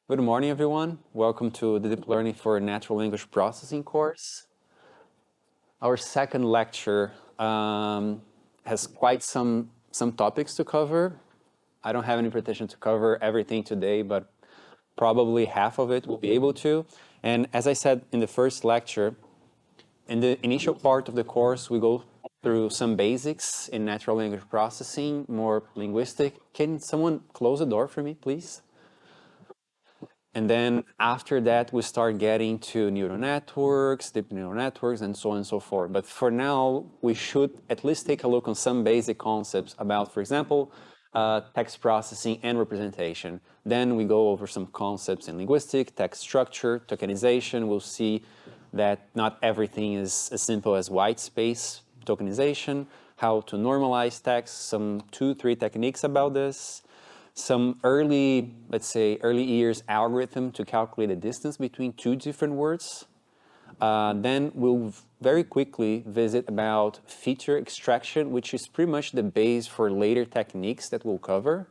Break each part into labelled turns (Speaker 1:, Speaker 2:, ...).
Speaker 1: Good morning, everyone. Welcome to the Deep Learning for Natural Language Processing course. Our second lecture has quite some topics to cover. I don't have any pretension to cover everything today, but probably half of it we'll be able to. And as I said in the first lecture, in the initial part of the course, we go through some basics in natural language processing, more linguistic. Can someone close the door for me, please? And then after that, we start getting to neural networks, deep neural networks, and so on and so forth. But for now, we should at least take a look on some basic concepts about, for example, text processing and representation. Then we go over some concepts in linguistics, text structure, tokenization. We'll see that not everything is as simple as white space tokenization, how to normalize text, some 2-3 techniques about this, some early, let's say, early years algorithm to calculate the distance between two different words. Then we'll very quickly visit about feature extraction, which is pretty much the base for later techniques that we'll cover.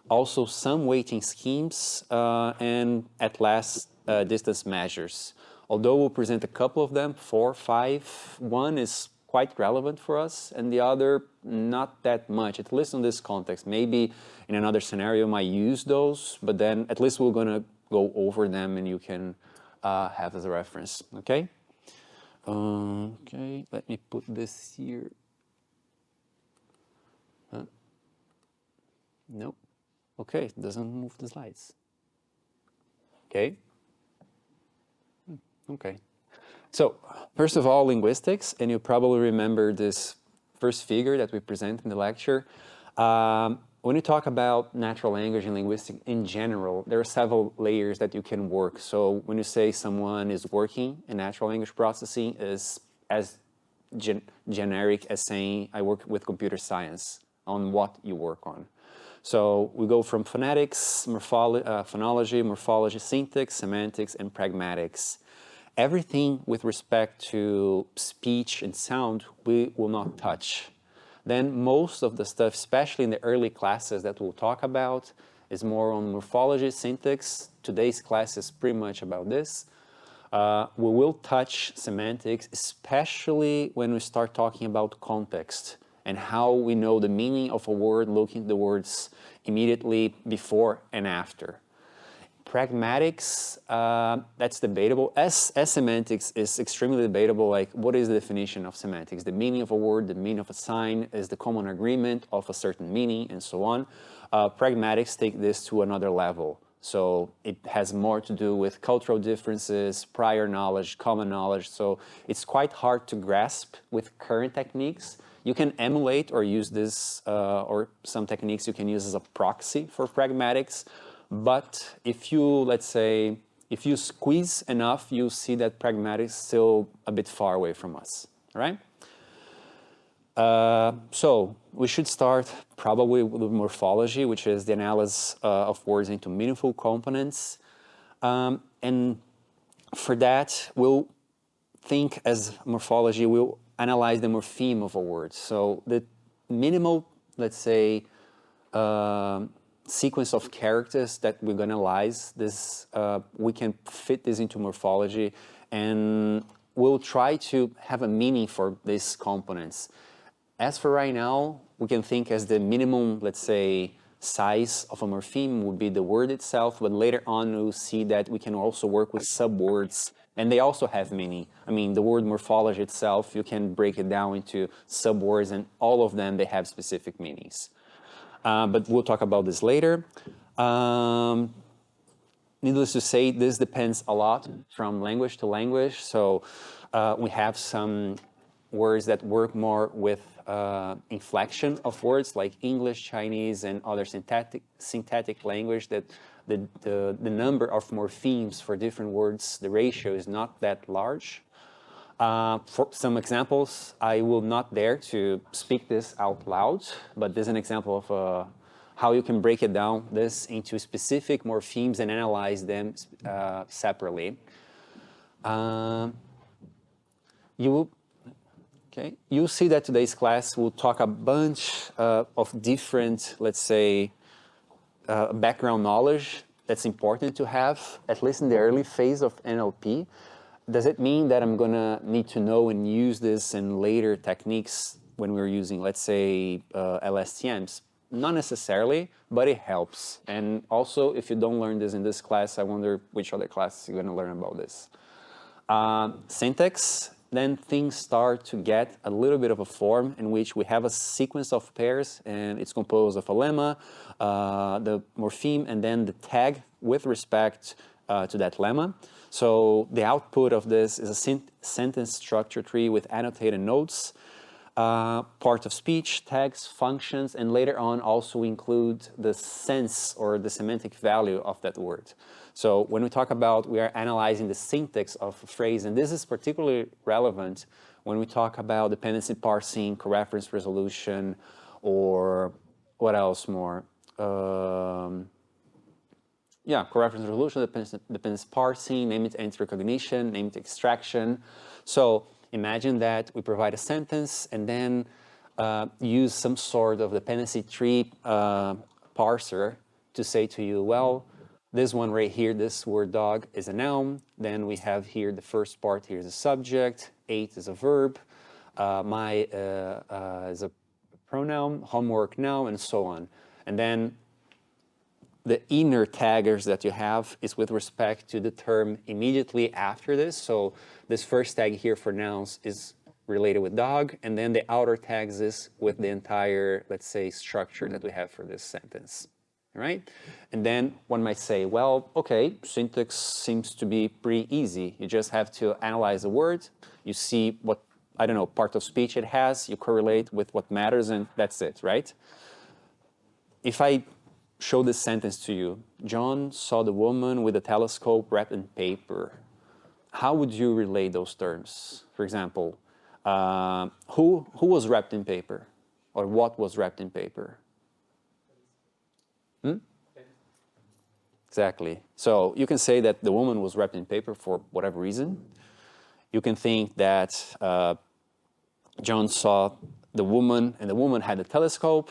Speaker 1: Also some weighting schemes, and at last, distance measures. Although we'll present a couple of them, 4, 5, one is quite relevant for us, and the other not that much, at least in this context. Maybe in another scenario might use those, but then at least we're gonna go over them and you can have as a reference, okay? Okay, let me put this here. Nope. Okay, it doesn't move the slides. Okay. Okay. So, first of all, linguistics, and you probably remember this first figure that we present in the lecture. When you talk about natural language and linguistics in general, there are several layers that you can work. So when you say someone is working in natural language processing, is as generic as saying I work with computer science on what you work on. So we go from phonetics, phonology, morphology, syntax, semantics, and pragmatics. Everything with respect to speech and sound, we will not touch. Then most of the stuff, especially in the early classes that we'll talk about, is more on morphology, syntax. Today's class is pretty much about this. We will touch semantics, especially when we start talking about context and how we know the meaning of a word looking at the words immediately before and after. Pragmatics, that's debatable. As semantics is extremely debatable, like what is the definition of semantics? The meaning of a word, the meaning of a sign, is the common agreement of a certain meaning, and so on. Pragmatics take this to another level. So it has more to do with cultural differences, prior knowledge, common knowledge. So it's quite hard to grasp with current techniques. You can emulate or use this, or some techniques you can use as a proxy for pragmatics. But if you, let's say, if you squeeze enough, you'll see that pragmatics is still a bit far away from us, right? So we should start probably with morphology, which is the analysis of words into meaningful components. And for that, we'll think as morphology, we'll analyze the morpheme of a word. So the minimal, let's say, sequence of characters that we're going to analyze, this, we can fit this into morphology, and we'll try to have a meaning for these components. As for right now, we can think as the minimum, let's say, size of a morpheme would be the word itself, but later on we'll see that we can also work with subwords, and they also have meaning. I mean, the word morphology itself, you can break it down into subwords, and all of them, they have specific meanings. But we'll talk about this later. Needless to say, this depends a lot from language to language. So we have some words that work more with inflection of words, like English, Chinese, and other syntactic language, that the number of morphemes for different words, the ratio is not that large. For some examples, I will not dare to speak this out loud, but this is an example of how you can break it down, this into specific morphemes and analyze them separately. You'll see that today's class will talk a bunch of different, let's say, background knowledge that's important to have, at least in the early phase of NLP. Does it mean that I'm gonna need to know and use this in later techniques when we're using, let's say, LSTMs? Not necessarily, but it helps. And also, if you don't learn this in this class, I wonder which other classes you're gonna learn about this. Syntax, then things start to get a little bit of a form in which we have a sequence of pairs, and it's composed of a lemma, the morpheme, and then the tag with respect to that lemma. So the output of this is a sentence structure tree with annotated nodes, part of speech, tags, functions, and later on also include the sense or the semantic value of that word. So when we talk about, we are analyzing the syntax of a phrase, and this is particularly relevant when we talk about dependency parsing, coreference resolution, or what else more? Yeah, coreference resolution, dependency parsing, name-it entity recognition, name-it extraction. So imagine that we provide a sentence and then use some sort of dependency tree parser to say to you, well, this one right here, this word dog is a noun. Then we have here the first part, here is a subject, ate is a verb, my is a pronoun, homework noun, and so on. And then the inner taggers that you have is with respect to the term immediately after this. So this first tag here for nouns is related with dog, and then the outer tags is with the entire, let's say, structure that we have for this sentence. All right? And then one might say, well, okay, syntax seems to be pretty easy. You just have to analyze a word, you see what, I don't know, part of speech it has, you correlate with what matters, and that's it, right? If I show this sentence to you, John saw the woman with a telescope wrapped in paper, how would you relate those terms? For example, who was wrapped in paper? Or what was wrapped in paper? Exactly. So you can say that the woman was wrapped in paper for whatever reason. You can think that John saw the woman, and the woman had a telescope,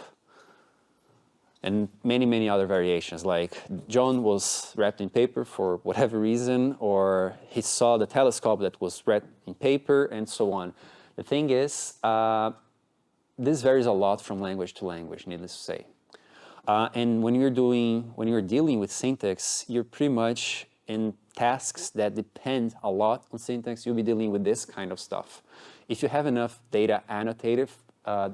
Speaker 1: and many, many other variations, like John was wrapped in paper for whatever reason, or he saw the telescope that was wrapped in paper, and so on. The thing is, this varies a lot from language to language, needless to say. And when you're dealing with syntax, you're pretty much in tasks that depend a lot on syntax, you'll be dealing with this kind of stuff. If you have enough data annotated,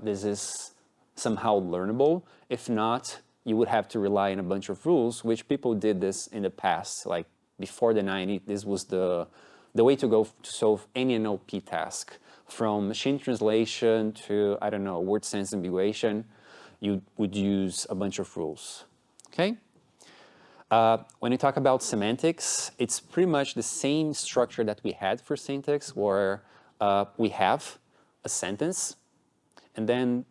Speaker 1: this is somehow learnable. If not, you would have to rely on a bunch of rules, which people did this in the past, like before the 90s, this was the way to go to solve any NLP task. From machine translation to, I don't know, word sense ambiguation, you would use a bunch of rules, okay? When you talk about semantics, it's pretty much the same structure that we had for syntax, where we have a sentence, and then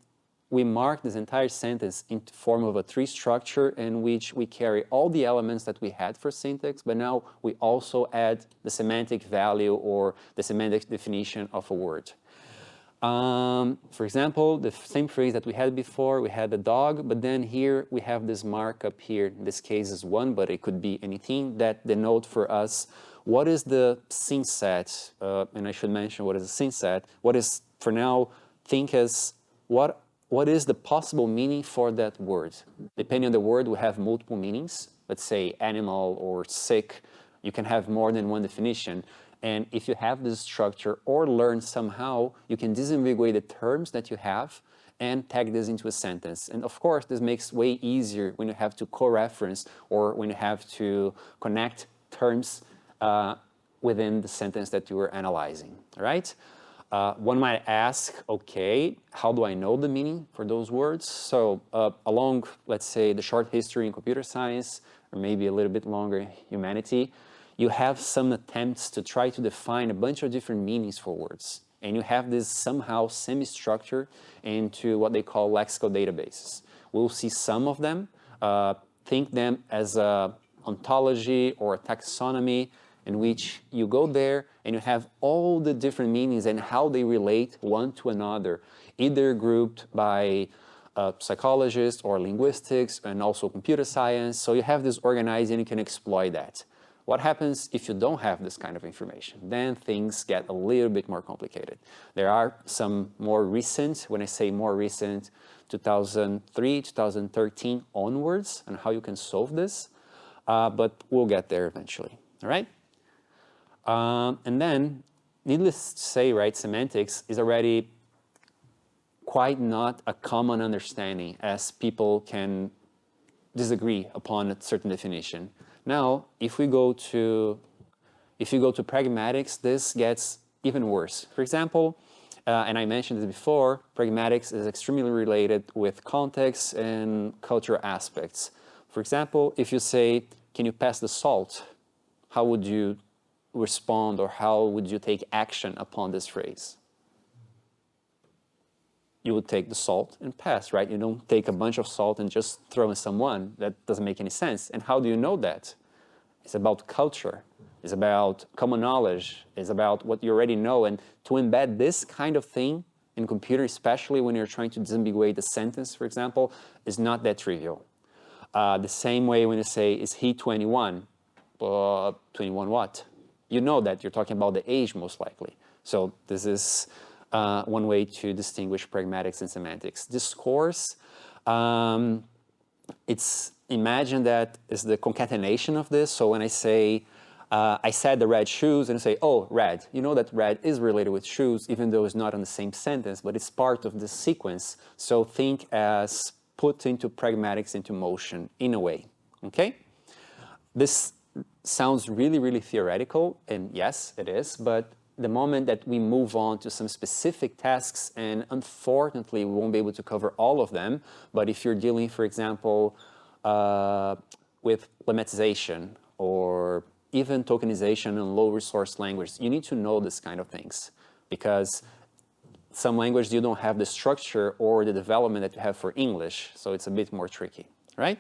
Speaker 1: we mark this entire sentence in the form of a tree structure in which we carry all the elements that we had for syntax, but now we also add the semantic value or the semantic definition of a word. For example, the same phrase that we had before, we had the dog, but then here we have this markup here. In this case is 1, but it could be anything that denote for us what is the scene set, and I should mention what is a scene set. What is, for now, think as what is the possible meaning for that word. Depending on the word, we have multiple meanings. Let's say animal or sick, you can have more than one definition. And if you have this structure or learn somehow, you can disambiguate the terms that you have and tag this into a sentence. And of course, this makes way easier when you have to co-reference or when you have to connect terms within the sentence that you were analyzing, all right? One might ask, okay, how do I know the meaning for those words? So along, let's say, the short history in computer science, or maybe a little bit longer in humanity, you have some attempts to try to define a bunch of different meanings for words. And you have this somehow semi-structure into what they call lexical databases. We'll see some of them, think them as a ontology or a taxonomy, in which you go there and you have all the different meanings and how they relate one to another, either grouped by psychologists or linguistics and also computer science. So you have this organized and you can exploit that. What happens if you don't have this kind of information? Then things get a little bit more complicated. There are some more recent, when I say more recent, 2003, 2013 onwards, on how you can solve this, but we'll get there eventually, all right? And then, needless to say, right, semantics is already quite not a common understanding, as people can disagree upon a certain definition. Now, if you go to pragmatics, this gets even worse. For example, and I mentioned this before, pragmatics is extremely related with context and cultural aspects. For example, if you say, can you pass the salt? How would you respond, or how would you take action upon this phrase? You would take the salt and pass, right? You don't take a bunch of salt and just throw in someone. That doesn't make any sense. And how do you know that? It's about culture. It's about common knowledge. It's about what you already know. And to embed this kind of thing in computer, especially when you're trying to disambiguate a sentence, for example, is not that trivial. The same way when you say, is he 21? 21 what? You know that you're talking about the age, most likely. So this is one way to distinguish pragmatics and semantics. Discourse, imagine that is the concatenation of this. So when I say, I said the red shoes, and I say, oh, red. You know that red is related with shoes, even though it's not in the same sentence, but it's part of the sequence. So think as put into pragmatics into motion in a way, okay? This sounds really, really theoretical, and yes, it is, but the moment that we move on to some specific tasks, and unfortunately we won't be able to cover all of them, but if you're dealing, for example, with lemmatization or even tokenization in low resource language, you need to know this kind of things, because some languages you don't have the structure or the development that you have for English, so it's a bit more tricky, right?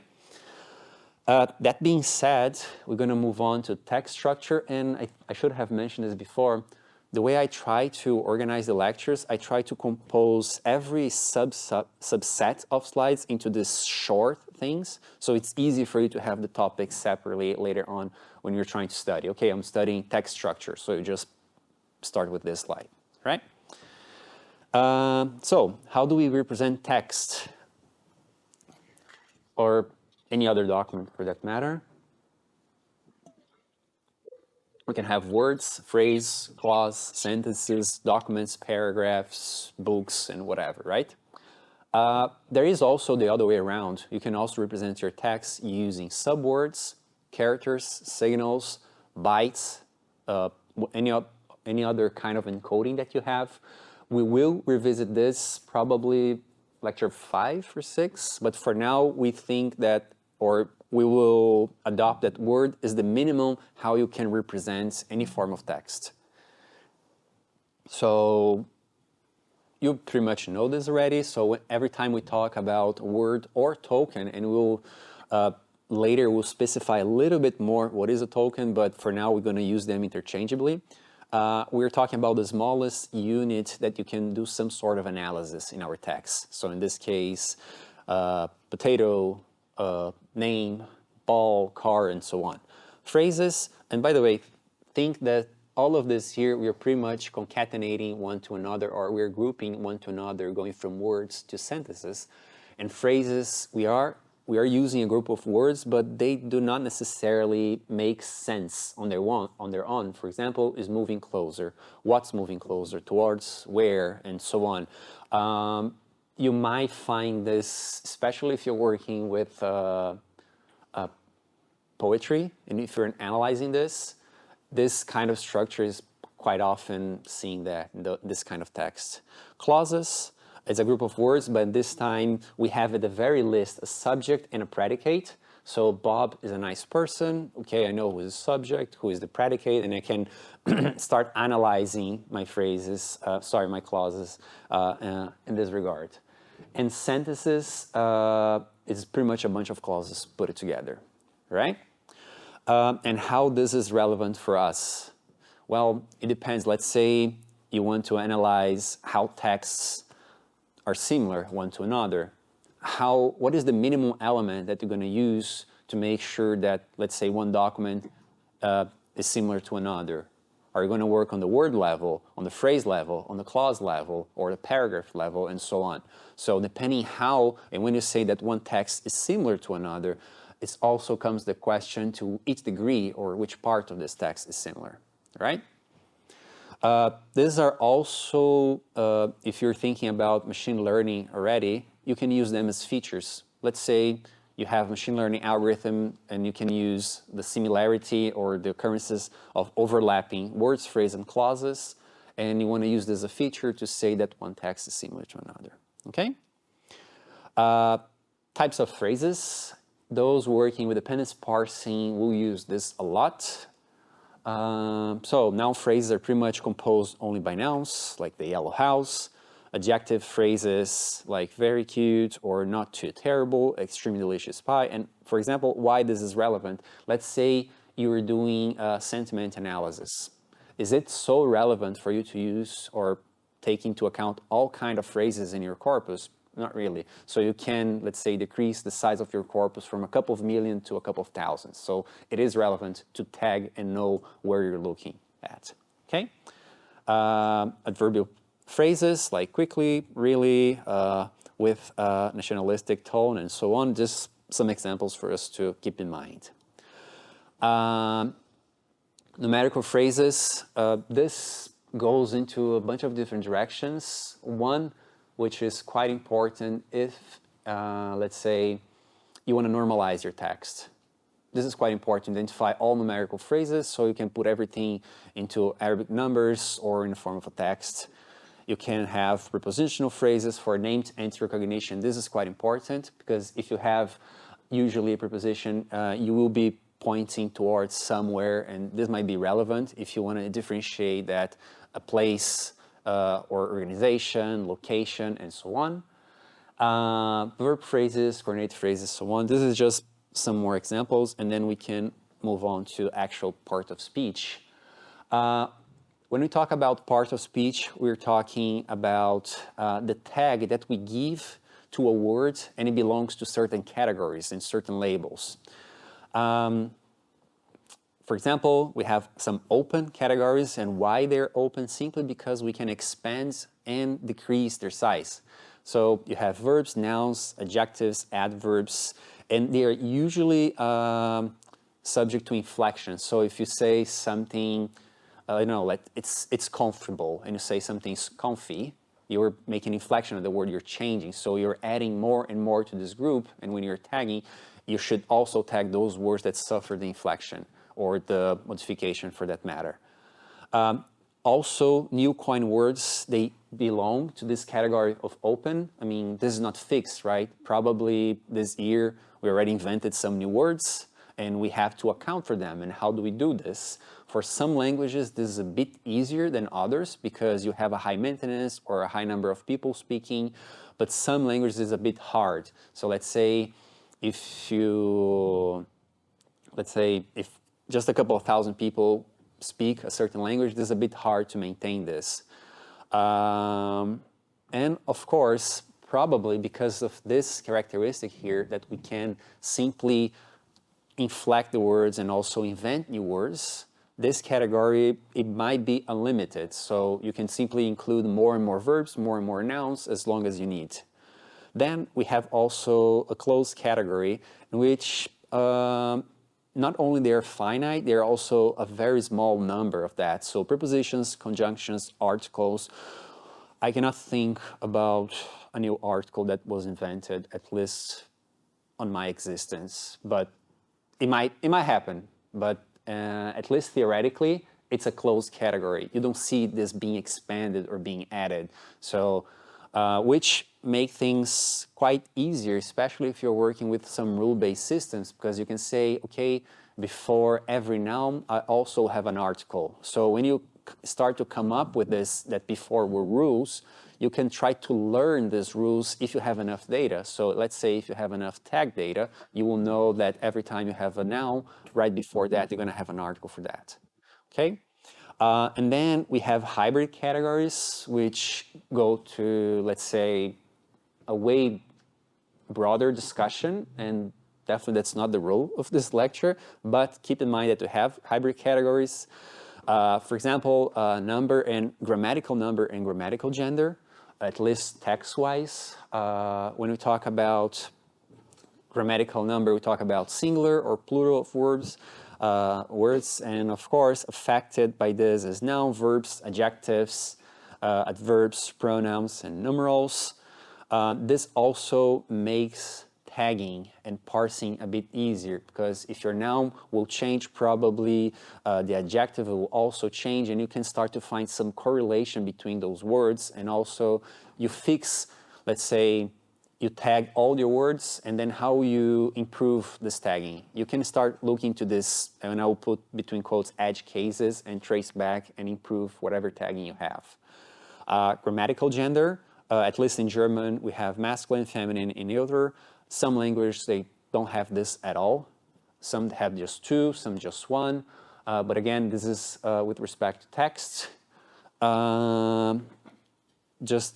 Speaker 1: That being said, we're going to move on to text structure, and I should have mentioned this before. The way I try to organize the lectures, I try to compose every subset of slides into these short things, so it's easy for you to have the topics separately later on when you're trying to study. Okay, I'm studying text structure, so you just start with this slide, right? So how do we represent text, or any other document for that matter? We can have words, phrase, clause, sentences, documents, paragraphs, books, and whatever, right? There is also the other way around. You can also represent your text using subwords, characters, signals, bytes, any other kind of encoding that you have. We will revisit this probably lecture 5 or 6, but for now we think that, or we will adopt that word is the minimum how you can represent any form of text. So you pretty much know this already, so every time we talk about word or token, and we'll later we'll specify a little bit more what is a token, but for now we're going to use them interchangeably. We're talking about the smallest unit that you can do some sort of analysis in our text. So in this case, potato, name, ball, car, and so on. Phrases, and by the way, think that all of this here, we are pretty much concatenating one to another, or we're grouping one to another, going from words to sentences. And phrases, we are using a group of words, but they do not necessarily make sense on their own. For example, is moving closer, what's moving closer, towards where, and so on. You might find this, especially if you're working with poetry, and if you're analyzing this kind of structure is quite often seeing that in this kind of text. Clauses is a group of words, but this time we have at the very least a subject and a predicate. So Bob is a nice person. Okay, I know who is the subject, who is the predicate, and I can start analyzing my phrases, my clauses in this regard. And sentences is pretty much a bunch of clauses put together, right? And how this is relevant for us? Well, it depends. Let's say you want to analyze how texts are similar one to another. what is the minimum element that you're going to use to make sure that, let's say, one document is similar to another? Are you going to work on the word level, on the phrase level, on the clause level, or the paragraph level, and so on? So depending how, and when you say that one text is similar to another, it also comes the question to each degree or which part of this text is similar, right? These are also, if you're thinking about machine learning already, you can use them as features. Let's say you have machine learning algorithm and you can use the similarity or the occurrences of overlapping words, phrases, and clauses, and you want to use this as a feature to say that one text is similar to another, okay? Types of phrases. Those working with dependence parsing will use this a lot. So noun phrases are pretty much composed only by nouns, like the yellow house. Adjective phrases like very cute or not too terrible, extremely delicious pie. And for example, why this is relevant, let's say you're doing a sentiment analysis. Is it so relevant for you to use or take into account all kind of phrases in your corpus? Not really. So you can, let's say, decrease the size of your corpus from a couple of million to a couple of thousand. So it is relevant to tag and know where you're looking at, okay? Adverbial phrases like quickly, really, with nationalistic tone and so on. Just some examples for us to keep in mind. Numerical phrases, this goes into a bunch of different directions. One, which is quite important if, let's say, you want to normalize your text. This is quite important to identify all numerical phrases so you can put everything into Arabic numbers or in the form of a text. You can have prepositional phrases for named entity recognition. This is quite important because if you have usually a preposition, you will be pointing towards somewhere, and this might be relevant if you want to differentiate that a place or organization, location, and so on. Verb phrases, coordinate phrases, so on. This is just some more examples, and then we can move on to actual part of speech. When we talk about part of speech, we're talking about the tag that we give to a word, and it belongs to certain categories and certain labels. For example, we have some open categories, and why they're open? Simply because we can expand and decrease their size. So you have verbs, nouns, adjectives, adverbs, and they are usually subject to inflection. So if you say something, like it's comfortable, and you say something's comfy, you're making inflection of the word, you're changing. So you're adding more and more to this group, and when you're tagging, you should also tag those words that suffer the inflection or the modification for that matter. Also, new coin words, they belong to this category of open. I mean, this is not fixed, right? Probably this year we already invented some new words and we have to account for them. And how do we do this? For some languages, this is a bit easier than others because you have a high maintenance or a high number of people speaking, but some languages is a bit hard. So let's say if just a couple of thousand people speak a certain language, this is a bit hard to maintain this. And of course, probably because of this characteristic here that we can simply inflect the words and also invent new words, this category, it might be unlimited. So you can simply include more and more verbs, more and more nouns as long as you need. Then we have also a closed category in which not only they're finite, they're also a very small number of that. So prepositions, conjunctions, articles. I cannot think about a new article that was invented, at least on my existence, but it might happen. But at least theoretically, it's a closed category. You don't see this being expanded or being added. So, which make things quite easier, especially if you're working with some rule-based systems, because you can say, okay, before every noun, I also have an article. So when you start to come up with this, that before were rules, you can try to learn these rules if you have enough data. So let's say if you have enough tag data, you will know that every time you have a noun, right before that, you're going to have an article for that. Okay? And then we have hybrid categories, which go to, let's say, a way broader discussion, and definitely that's not the role of this lecture, but keep in mind that we have hybrid categories. For example, number and grammatical gender, at least text-wise. When we talk about grammatical number, we talk about singular or plural of words, and of course, affected by this is noun, verbs, adjectives, adverbs, pronouns, and numerals. This also makes tagging and parsing a bit easier, because if your noun will change, probably the adjective will also change, and you can start to find some correlation between those words. And also you fix, let's say, you tag all your words, and then how you improve this tagging. You can start looking to this, and I will put between quotes, edge cases, and trace back and improve whatever tagging you have. Grammatical gender, at least in German, we have masculine, feminine, and neuter. Some languages, they don't have this at all. Some have just two, some just one. But again, this is with respect to text. Just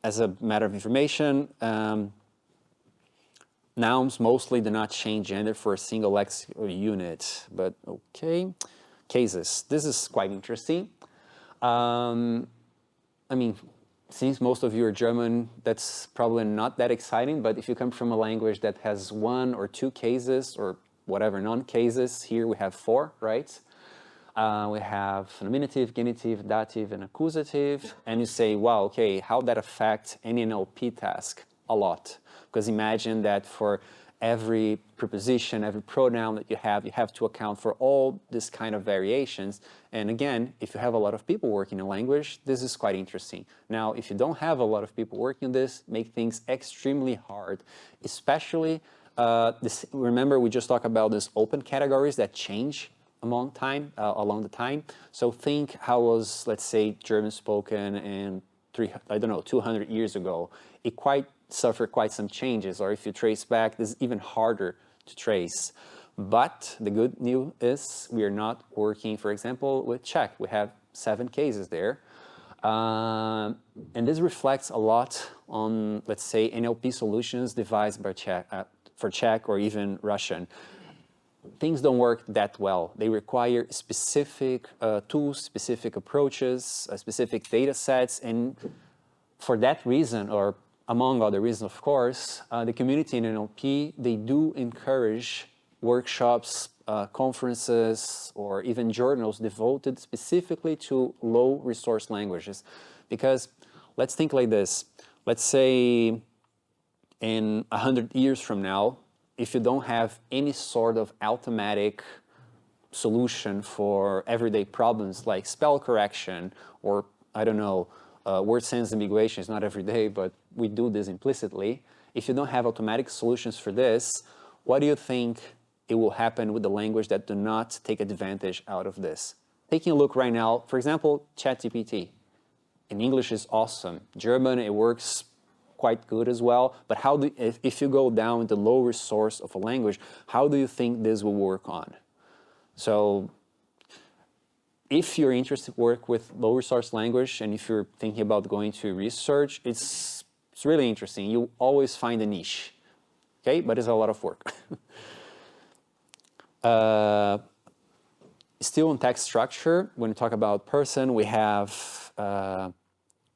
Speaker 1: as a matter of information, nouns mostly do not change gender for a single lexical unit, but okay. Cases, this is quite interesting. I mean, since most of you are German, that's probably not that exciting, but if you come from a language that has one or two cases, or whatever, non-cases, here we have four, right? We have nominative, genitive, dative, and accusative. And you say, wow, okay, how that affect any NLP task? A lot. Because imagine that for every preposition, every pronoun that you have to account for all this kind of variations. And again, if you have a lot of people working in language, this is quite interesting. Now, if you don't have a lot of people working on this, make things extremely hard, especially, remember we just talked about these open categories that change along the time. So think how was, let's say, German spoken in 200 years ago. It suffered quite some changes, or if you trace back, this is even harder to trace. But the good news is we are not working, for example, with Czech. We have 7 cases there. And this reflects a lot on, let's say, NLP solutions devised by for Czech or even Russian. Things don't work that well. They require specific tools, specific approaches, specific data sets, and for that reason, or among other reasons, of course, the community in NLP, they do encourage workshops, conferences, or even journals devoted specifically to low resource languages. Because let's think like this. Let's say in 100 years from now, if you don't have any sort of automatic solution for everyday problems like spell correction, or I don't know, word sense ambiguation is not every day, but we do this implicitly. If you don't have automatic solutions for this, what do you think it will happen with the language that do not take advantage out of this? Taking a look right now, for example, ChatGPT. In English is awesome. German, it works quite good as well. But if you go down the low resource of a language, how do you think this will work on? So if you're interested to work with low resource language, and if you're thinking about going to research, it's really interesting. You always find a niche, okay? But it's a lot of work. Still in text structure, when we talk about person, we have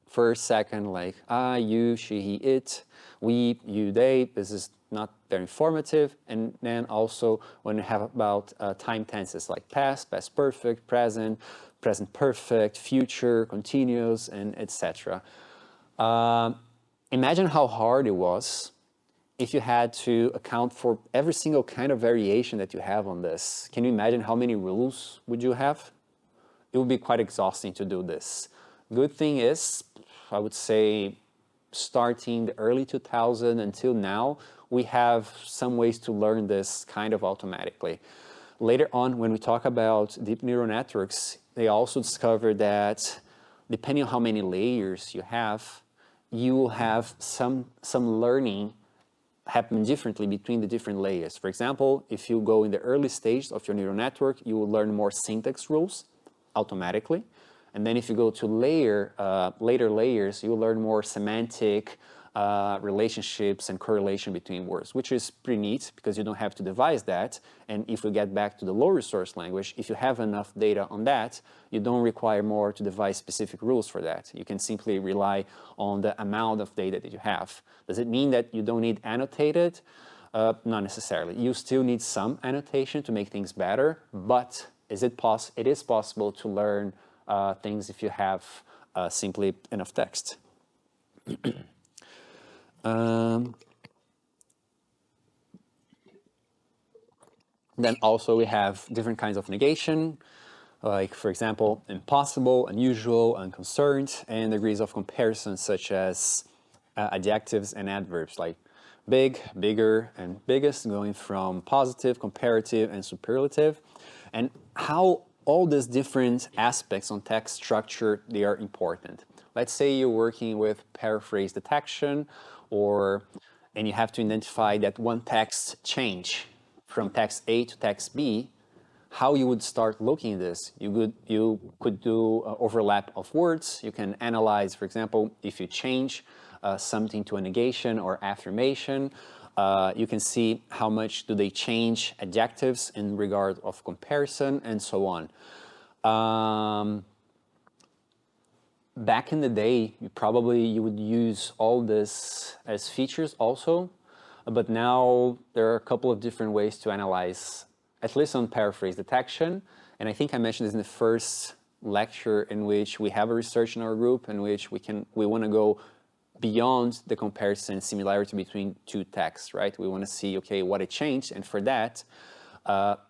Speaker 1: first, second, like I, you, she, he, it, we, you, they. This is not very informative. And then also when we have about time tenses like past, past perfect, present, present perfect, future, continuous, and etc. Imagine how hard it was if you had to account for every single kind of variation that you have on this. Can you imagine how many rules would you have? It would be quite exhausting to do this. Good thing is, I would say, starting the early 2000s until now, we have some ways to learn this kind of automatically. Later on, when we talk about deep neural networks, they also discovered that depending on how many layers you have, you will have some learning happen differently between the different layers. For example, if you go in the early stage of your neural network, you will learn more syntax rules automatically. And then if you go to later layers, you'll learn more semantic, relationships and correlation between words, which is pretty neat because you don't have to devise that. And if we get back to the low resource language, if you have enough data on that, you don't require more to devise specific rules for that. You can simply rely on the amount of data that you have. Does it mean that you don't need annotated? Not necessarily. You still need some annotation to make things better, but it is possible to learn things if you have simply enough text. Then also we have different kinds of negation, like for example, impossible, unusual, unconcerned, and degrees of comparison such as adjectives and adverbs like big, bigger, and biggest, going from positive, comparative, and superlative, and how all these different aspects on text structure, they are important. Let's say you're working with paraphrase detection, and you have to identify that one text change from text A to text B. How you would start looking at this? You could do overlap of words. You can analyze, for example, if you change something to a negation or affirmation. You can see how much do they change adjectives in regard of comparison and so on. Back in the day, you would use all this as features also, but now there are a couple of different ways to analyze, at least on paraphrase detection. And I think I mentioned this in the first lecture, in which we have a research in our group in which we want to go beyond the comparison similarity between two texts, right? We want to see, okay, what it changed, and for that,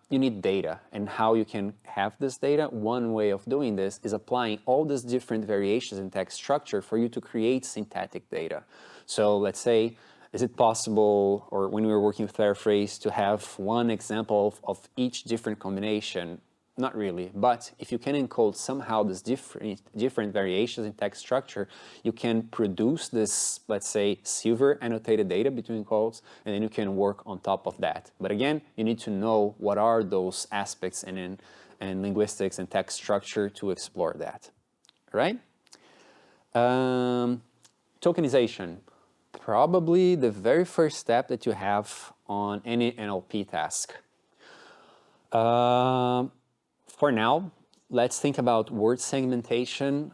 Speaker 1: you need data. And how you can have this data, one way of doing this is applying all these different variations in text structure for you to create syntactic data. So let's say, is it possible, or when we were working with paraphrase, to have one example of each different combination? Not really, but if you can encode somehow these different variations in text structure, you can produce this, let's say, silver annotated data between quotes, and then you can work on top of that. But again, you need to know what are those aspects in linguistics and text structure to explore that, right? Tokenization, probably the very first step that you have on any NLP task. For now, let's think about word segmentation.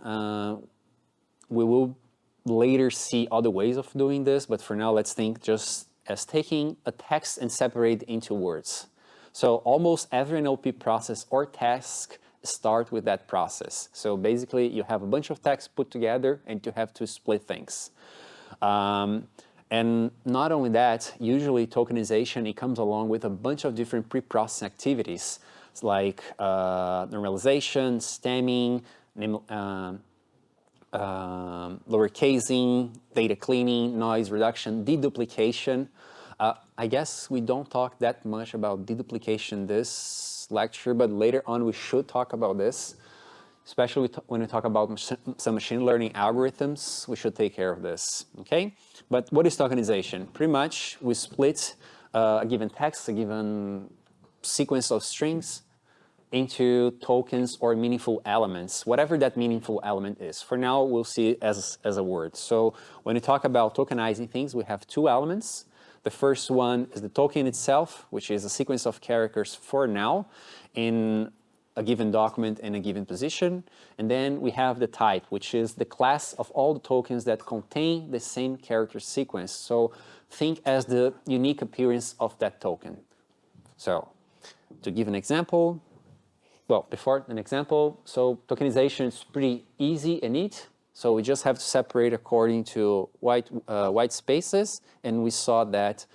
Speaker 1: We will later see other ways of doing this, but for now, let's think just as taking a text and separate into words. So almost every NLP process or task start with that process. So basically, you have a bunch of text put together and you have to split things. And not only that, usually tokenization, it comes along with a bunch of different pre-processing activities like normalization, stemming, lower casing, data cleaning, noise reduction, deduplication. I guess we don't talk that much about deduplication this lecture, but later on we should talk about this. Especially when we talk about some machine learning algorithms, we should take care of this, okay? But what is tokenization? Pretty much, we split a given text, a given sequence of strings into tokens or meaningful elements, whatever that meaningful element is. For now, we'll see it as a word. So when we talk about tokenizing things, we have two elements. The first one is the token itself, which is a sequence of characters for now in a given document in a given position. And then we have the type, which is the class of all the tokens that contain the same character sequence. So think as the unique appearance of that token. So to give an example, well, before an example, so tokenization is pretty easy and neat. So we just have to separate according to white spaces, and we saw that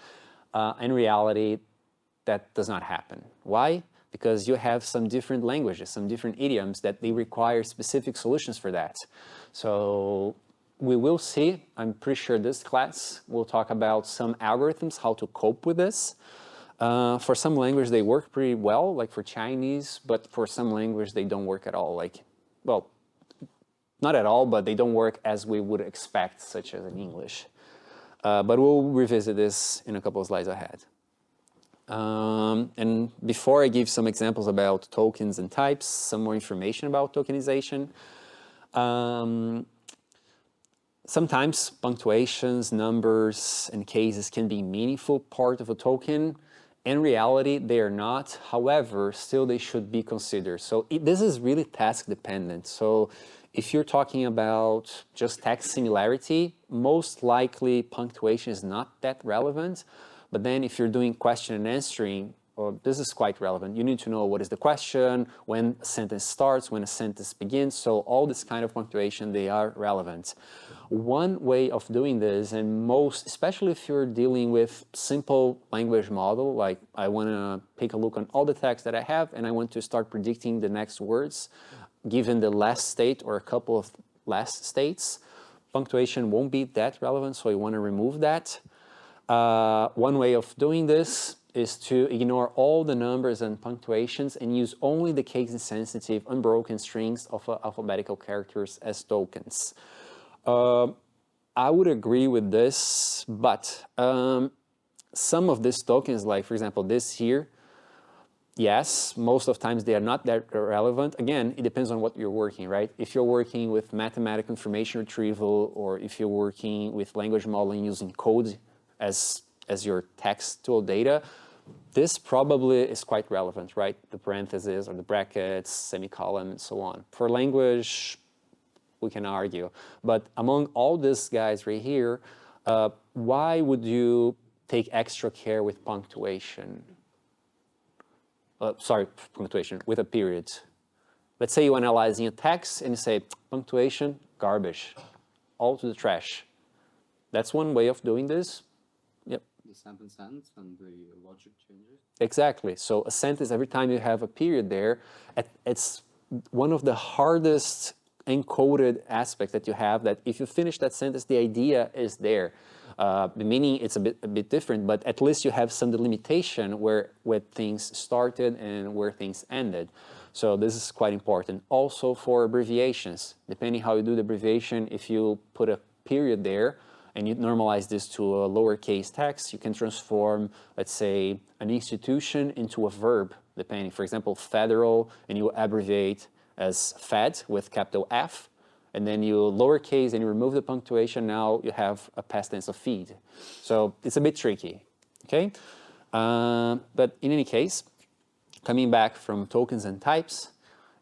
Speaker 1: in reality that does not happen. Why? Because you have some different languages, some different idioms that they require specific solutions for that. So we will see, I'm pretty sure this class will talk about some algorithms, how to cope with this. For some language, they work pretty well, like for Chinese, but for some language, they don't work at all. Like, well, not at all, but they don't work as we would expect, such as in English. But we'll revisit this in a couple of slides ahead. And before I give some examples about tokens and types, some more information about tokenization. Sometimes punctuations, numbers, and cases can be meaningful part of a token. In reality, they are not. However, still they should be considered. So this is really task dependent. So if you're talking about just text similarity, most likely punctuation is not that relevant. But then if you're doing question and answering, well, this is quite relevant. You need to know what is the question, when a sentence starts, when a sentence begins. So all this kind of punctuation, they are relevant. One way of doing this, and most, especially if you're dealing with simple language model, like I want to take a look on all the text that I have and I want to start predicting the next words, given the last state or a couple of last states, punctuation won't be that relevant, so you want to remove that. One way of doing this is to ignore all the numbers and punctuations and use only the case-insensitive, unbroken strings of alphabetical characters as tokens. I would agree with this, but some of these tokens, like for example this here, yes, most of times they are not that relevant. Again, it depends on what you're working, right? If you're working with mathematical information retrieval, or if you're working with language modeling using code as your textual data, this probably is quite relevant, right? The parentheses or the brackets, semicolon, and so on. For language, we can argue. But among all these guys right here, why would you take extra care with punctuation? Sorry, punctuation, with a period. Let's say you're analyzing a text and you say, punctuation, garbage, all to the trash. That's one way of doing this. Yep.
Speaker 2: The sentence ends and the logic changes.
Speaker 1: Exactly. So a sentence, every time you have a period there, it's one of the hardest encoded aspects that you have, that if you finish that sentence, the idea is there. The meaning, it's a bit different, but at least you have some delimitation where things started and where things ended. So this is quite important. Also for abbreviations, depending how you do the abbreviation, if you put a period there, and you normalize this to a lowercase text, you can transform, let's say, an institution into a verb, depending. For example, federal, and you abbreviate as Fed with capital F, and then you lowercase and you remove the punctuation, now you have a past tense of feed. So it's a bit tricky, okay? But in any case, coming back from tokens and types,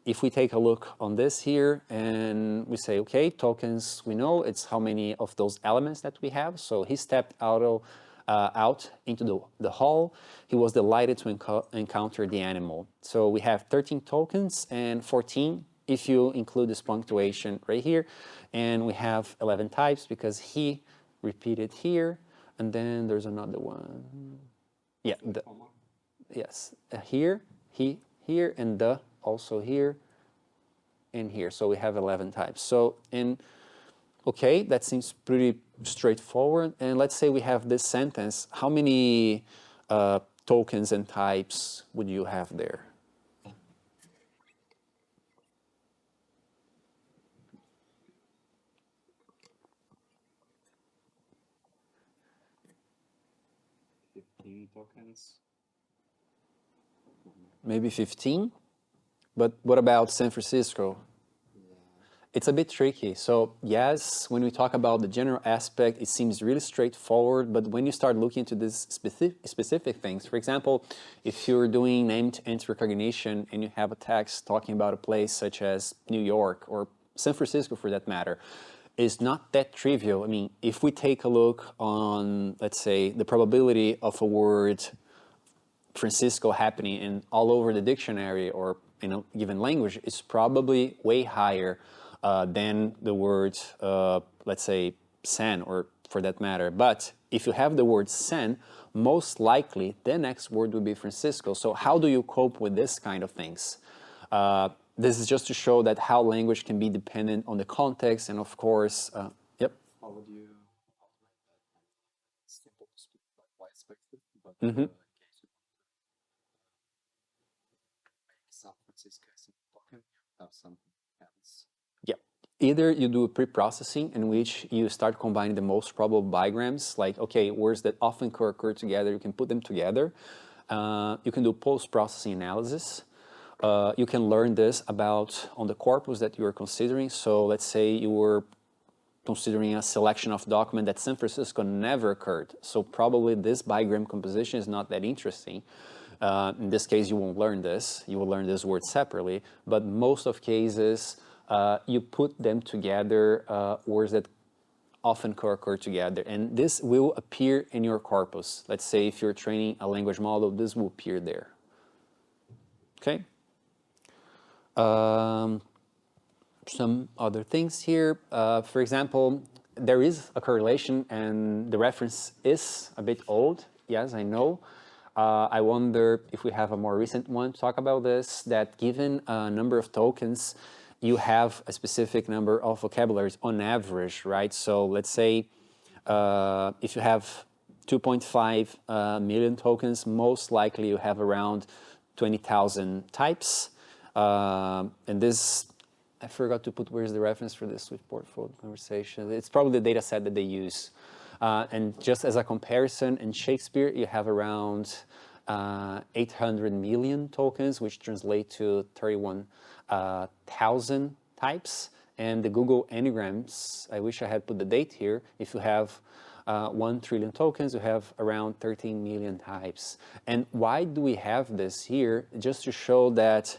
Speaker 1: if we take a look on this here and we say, okay, tokens, we know it's how many of those elements that we have. So he stepped out into the hall. He was delighted to encounter the animal. So we have 13 tokens and 14 if you include this punctuation right here. And we have 11 types because he repeated here. And then there's another one. Yeah, yes, here, he, here, and the, also here, and here. So we have 11 types. So okay, that seems pretty straightforward. And let's say we have this sentence. How many tokens and types would you have there?
Speaker 2: Tokens.
Speaker 1: Maybe 15? But what about San Francisco? It's a bit tricky. So yes, when we talk about the general aspect, it seems really straightforward. But when you start looking into these specific things, for example, if you're doing name-to-entity recognition and you have a text talking about a place such as New York or San Francisco for that matter, is not that trivial. I mean, if we take a look on, let's say, the probability of a word Francisco happening in all over the dictionary or in a given language, is probably way higher than the word, let's say, San, or for that matter. But if you have the word San, most likely the next word would be Francisco. So how do you cope with this kind of things? This is just to show that how language can be dependent on the context, and of course, yep.
Speaker 2: How would you operate that? It's simple to speak like why expected, but
Speaker 1: Mm-hmm.
Speaker 2: San Francisco is token, have something else.
Speaker 1: Yeah. Either you do pre-processing in which you start combining the most probable bigrams, like, okay, words that often occur together, you can put them together. You can do post-processing analysis. You can learn this about on the corpus that you are considering. So let's say you were considering a selection of document that San Francisco never occurred. So probably this bigram composition is not that interesting. In this case, you won't learn this. You will learn this word separately. But most of cases, you put them together, words that often occur together. And this will appear in your corpus. Let's say if you're training a language model, this will appear there. Okay? Some other things here. For example, there is a correlation and the reference is a bit old. Yes, I know. I wonder if we have a more recent one to talk about this, that given a number of tokens, you have a specific number of vocabularies on average, right? So let's say if you have 2.5 million tokens, most likely you have around 20,000 types. And this, I forgot to put where's the reference for this with portfolio conversation. It's probably the data set that they use. And just as a comparison, in Shakespeare, you have around 800 million tokens, which translate to 31,000 types. And the Google Anagrams, I wish I had put the date here. If you have 1 trillion tokens, you have around 13 million types. And why do we have this here? Just to show that,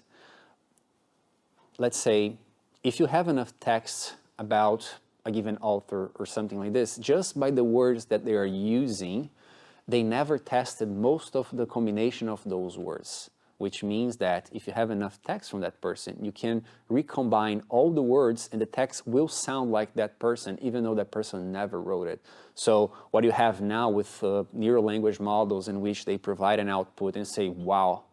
Speaker 1: let's say, if you have enough text about a given author or something like this, just by the words that they are using, they never tested most of the combination of those words, which means that if you have enough text from that person, you can recombine all the words and the text will sound like that person, even though that person never wrote it. So what you have now with neural language models in which they provide an output and say, wow,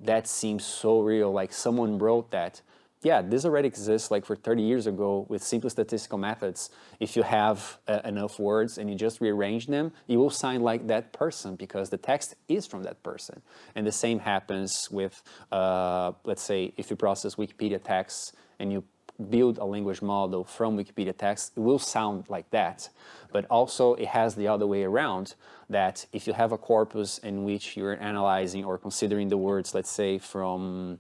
Speaker 1: that seems so real, like someone wrote that. Yeah, this already exists like for 30 years ago with simple statistical methods. If you have enough words and you just rearrange them, you will sound like that person because the text is from that person. And the same happens with, let's say, if you process Wikipedia text and you build a language model from Wikipedia text, it will sound like that. But also it has the other way around, that if you have a corpus in which you're analyzing or considering the words, let's say, from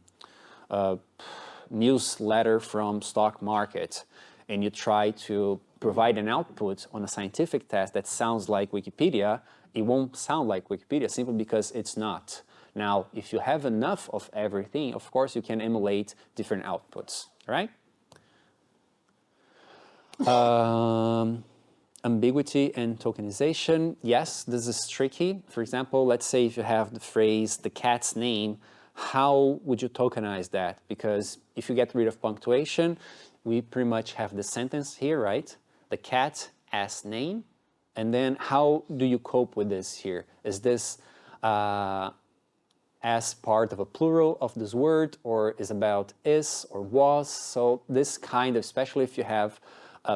Speaker 1: newsletter from stock market, and you try to provide an output on a scientific test that sounds like Wikipedia, it won't sound like Wikipedia simply because it's not. Now, if you have enough of everything, of course you can emulate different outputs, right? Ambiguity and tokenization. Yes, this is tricky. For example, let's say if you have the phrase, the cat's name, how would you tokenize that? Because if you get rid of punctuation, we pretty much have the sentence here, right? The cat as name. And then how do you cope with this here? Is this as part of a plural of this word, or is about is or was? So this kind of, especially if you have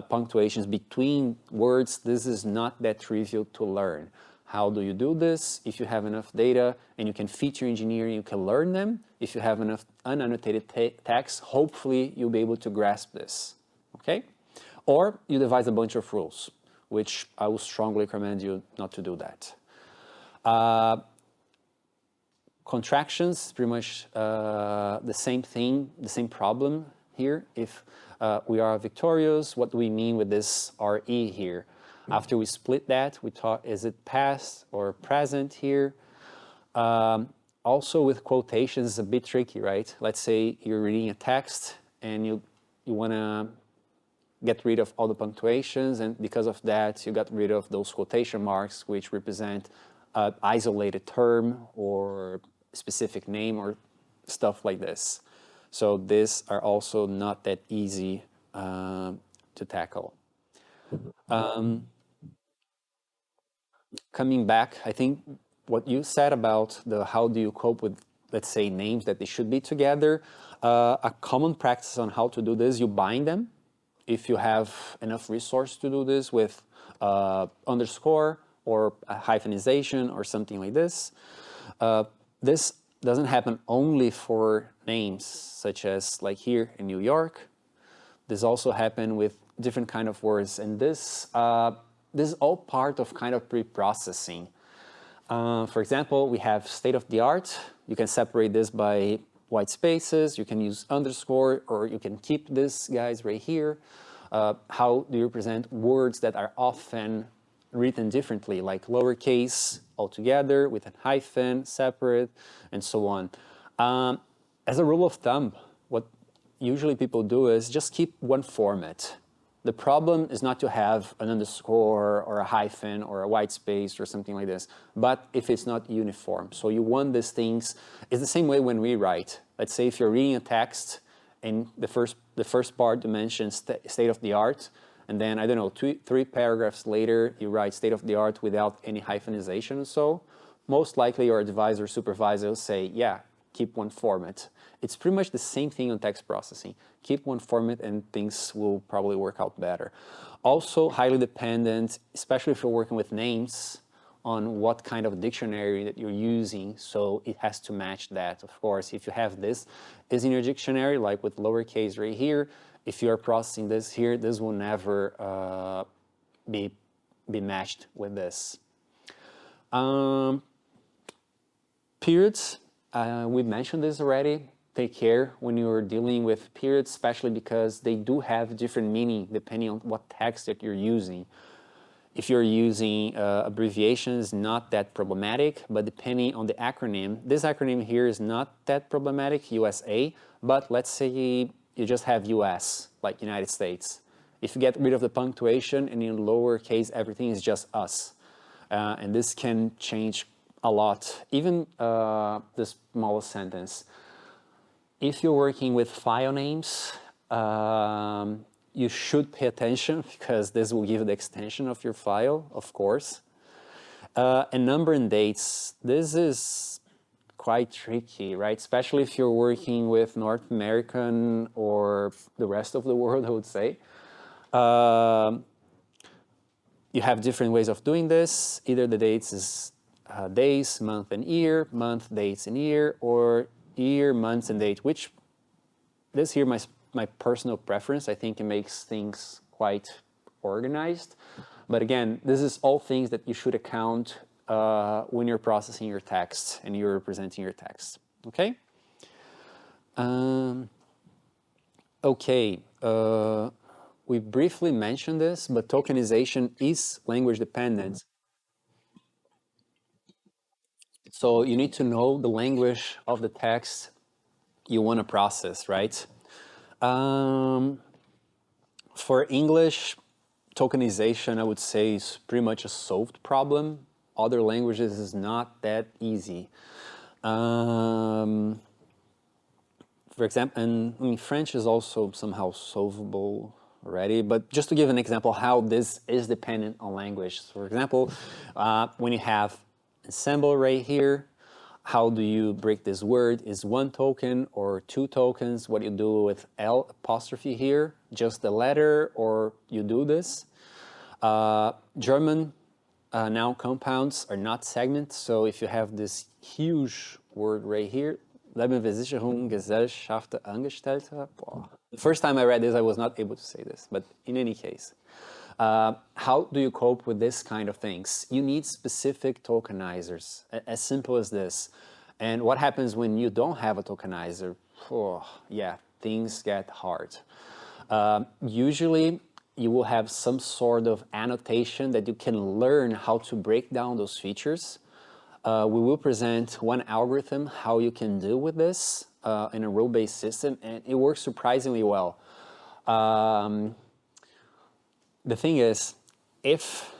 Speaker 1: punctuations between words, this is not that trivial to learn. How do you do this? If you have enough data and you can feature engineer, you can learn them. If you have enough unannotated text, hopefully you'll be able to grasp this, okay? Or you devise a bunch of rules, which I would strongly recommend you not to do that. Contractions, pretty much the same thing, the same problem here. If we are victorious, what do we mean with this RE here? After we split that, we talk, is it past or present here? Also with quotations, it's a bit tricky, right? Let's say you're reading a text and you want to get rid of all the punctuations, and because of that, you got rid of those quotation marks, which represent an isolated term or specific name or stuff like this. So these are also not that easy to tackle. Coming back, I think what you said about the how do you cope with, let's say, names that they should be together, a common practice on how to do this, you bind them. If you have enough resource to do this with underscore or a hyphenization or something like this. This doesn't happen only for names such as like here in New York. This also happen with different kind of words, and this is all part of kind of pre-processing. For example, we have state of the art. You can separate this by white spaces. You can use underscore, or you can keep this guys right here. How do you represent words that are often written differently, like lowercase altogether with a hyphen, separate, and so on. As a rule of thumb, what usually people do is just keep one format. The problem is not to have an underscore or a hyphen or a white space or something like this, but if it's not uniform. So you want these things, it's the same way when we write. Let's say if you're reading a text and the first part mentions state of the art, and then, I don't know, three paragraphs later, you write state of the art without any hyphenization. So most likely your advisor or supervisor will say, yeah, keep one format. It's pretty much the same thing on text processing. Keep one format and things will probably work out better. Also highly dependent, especially if you're working with names, on what kind of dictionary that you're using, so it has to match that. Of course, if you have this is in your dictionary, like with lowercase right here, if you're processing this here, this will never be matched with this. Periods, we mentioned this already. Take care when you're dealing with periods, especially because they do have different meaning depending on what text that you're using. If you're using abbreviations, not that problematic, but depending on the acronym, this acronym here is not that problematic, USA, but let's say you just have US, like United States. If you get rid of the punctuation and in lowercase, everything is just us. And this can change a lot, even the smallest sentence. If you're working with file names, you should pay attention because this will give you the extension of your file, of course. And number and dates, this is quite tricky, right? Especially if you're working with North American or the rest of the world, I would say. You have different ways of doing this. Either the dates is days, month, and year, month, dates, and year, or year, months, and date, which this here my personal preference. I think it makes things quite organized. But again, this is all things that you should account when you're processing your text and you're presenting your text. Okay? Okay. We briefly mentioned this, but tokenization is language dependent. So you need to know the language of the text you want to process, right? For English, tokenization, I would say, is pretty much a solved problem. Other languages is not that easy. For example, and I mean, French is also somehow solvable already, but just to give an example how this is dependent on language. So for example, when you have ensemble right here, how do you break this word? Is one token or two tokens? What do you do with L apostrophe here? Just the letter, or you do this? German noun compounds are not segments, so if you have this huge word right here, Lemmatization, Gesellschaft, Angestellter. The first time I read this, I was not able to say this, but in any case. How do you cope with this kind of things? You need specific tokenizers, as simple as this. And what happens when you don't have a tokenizer? Oh, yeah, things get hard. Usually, you will have some sort of annotation that you can learn how to break down those features. We will present one algorithm, how you can deal with this in a rule-based system, and it works surprisingly well. The thing is, if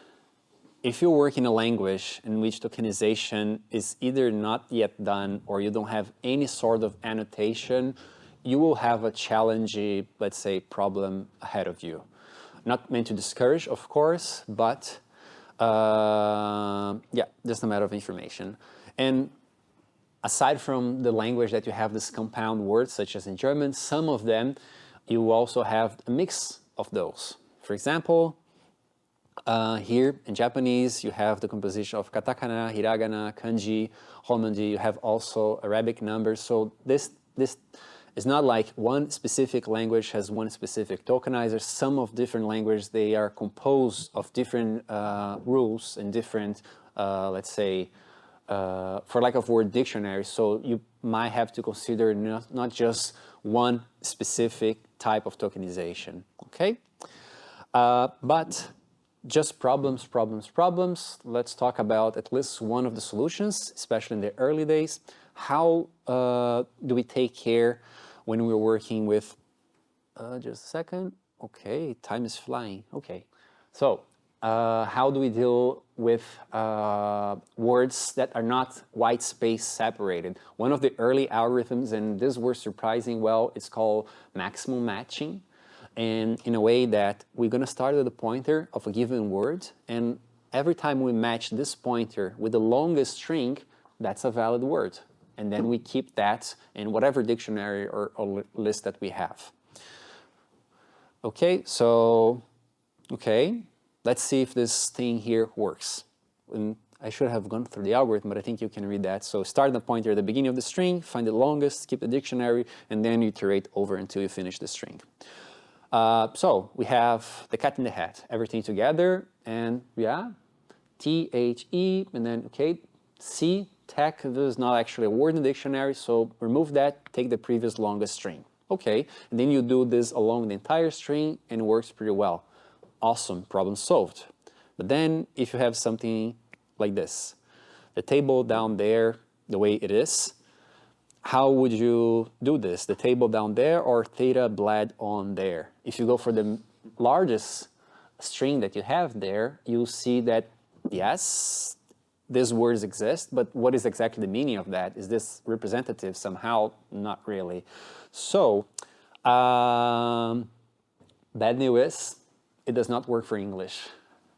Speaker 1: you work in a language in which tokenization is either not yet done or you don't have any sort of annotation, you will have a challenging, let's say, problem ahead of you. Not meant to discourage, of course, but yeah, just a matter of information. And aside from the language that you have this compound words, such as in German, some of them, you also have a mix of those. For example, here in Japanese, you have the composition of katakana, hiragana, kanji, honmanji. You have also Arabic numbers. So this is not like one specific language has one specific tokenizer. Some of different languages, they are composed of different rules and different, let's say, for lack of word, dictionaries. So you might have to consider not just one specific type of tokenization. Okay. But just problems, problems, problems. Let's talk about at least one of the solutions, especially in the early days. How do we take care when we're working with, just a second. Okay, time is flying. Okay. So how do we deal with words that are not white space separated? One of the early algorithms, and this works surprising well, it's called maximum matching. And in a way that we're going to start with the pointer of a given word, and every time we match this pointer with the longest string, that's a valid word. And then we keep that in whatever dictionary or list that we have. Okay, so, okay, let's see if this thing here works. And I should have gone through the algorithm, but I think you can read that. So start the pointer at the beginning of the string, find the longest, keep the dictionary, and then iterate over until you finish the string. So we have the cat in the hat, everything together, and yeah, T-H-E, and then, okay, C, tech, this is not actually a word in the dictionary, so remove that, take the previous longest string. Okay, and then you do this along the entire string, and it works pretty well. Awesome, problem solved. But then if you have something like this, the table down there, the way it is, how would you do this? The table down there or theta bled on there? If you go for the largest string that you have there, you'll see that, yes, these words exist, but what is exactly the meaning of that? Is this representative somehow? Not really. So, bad news is, it does not work for English,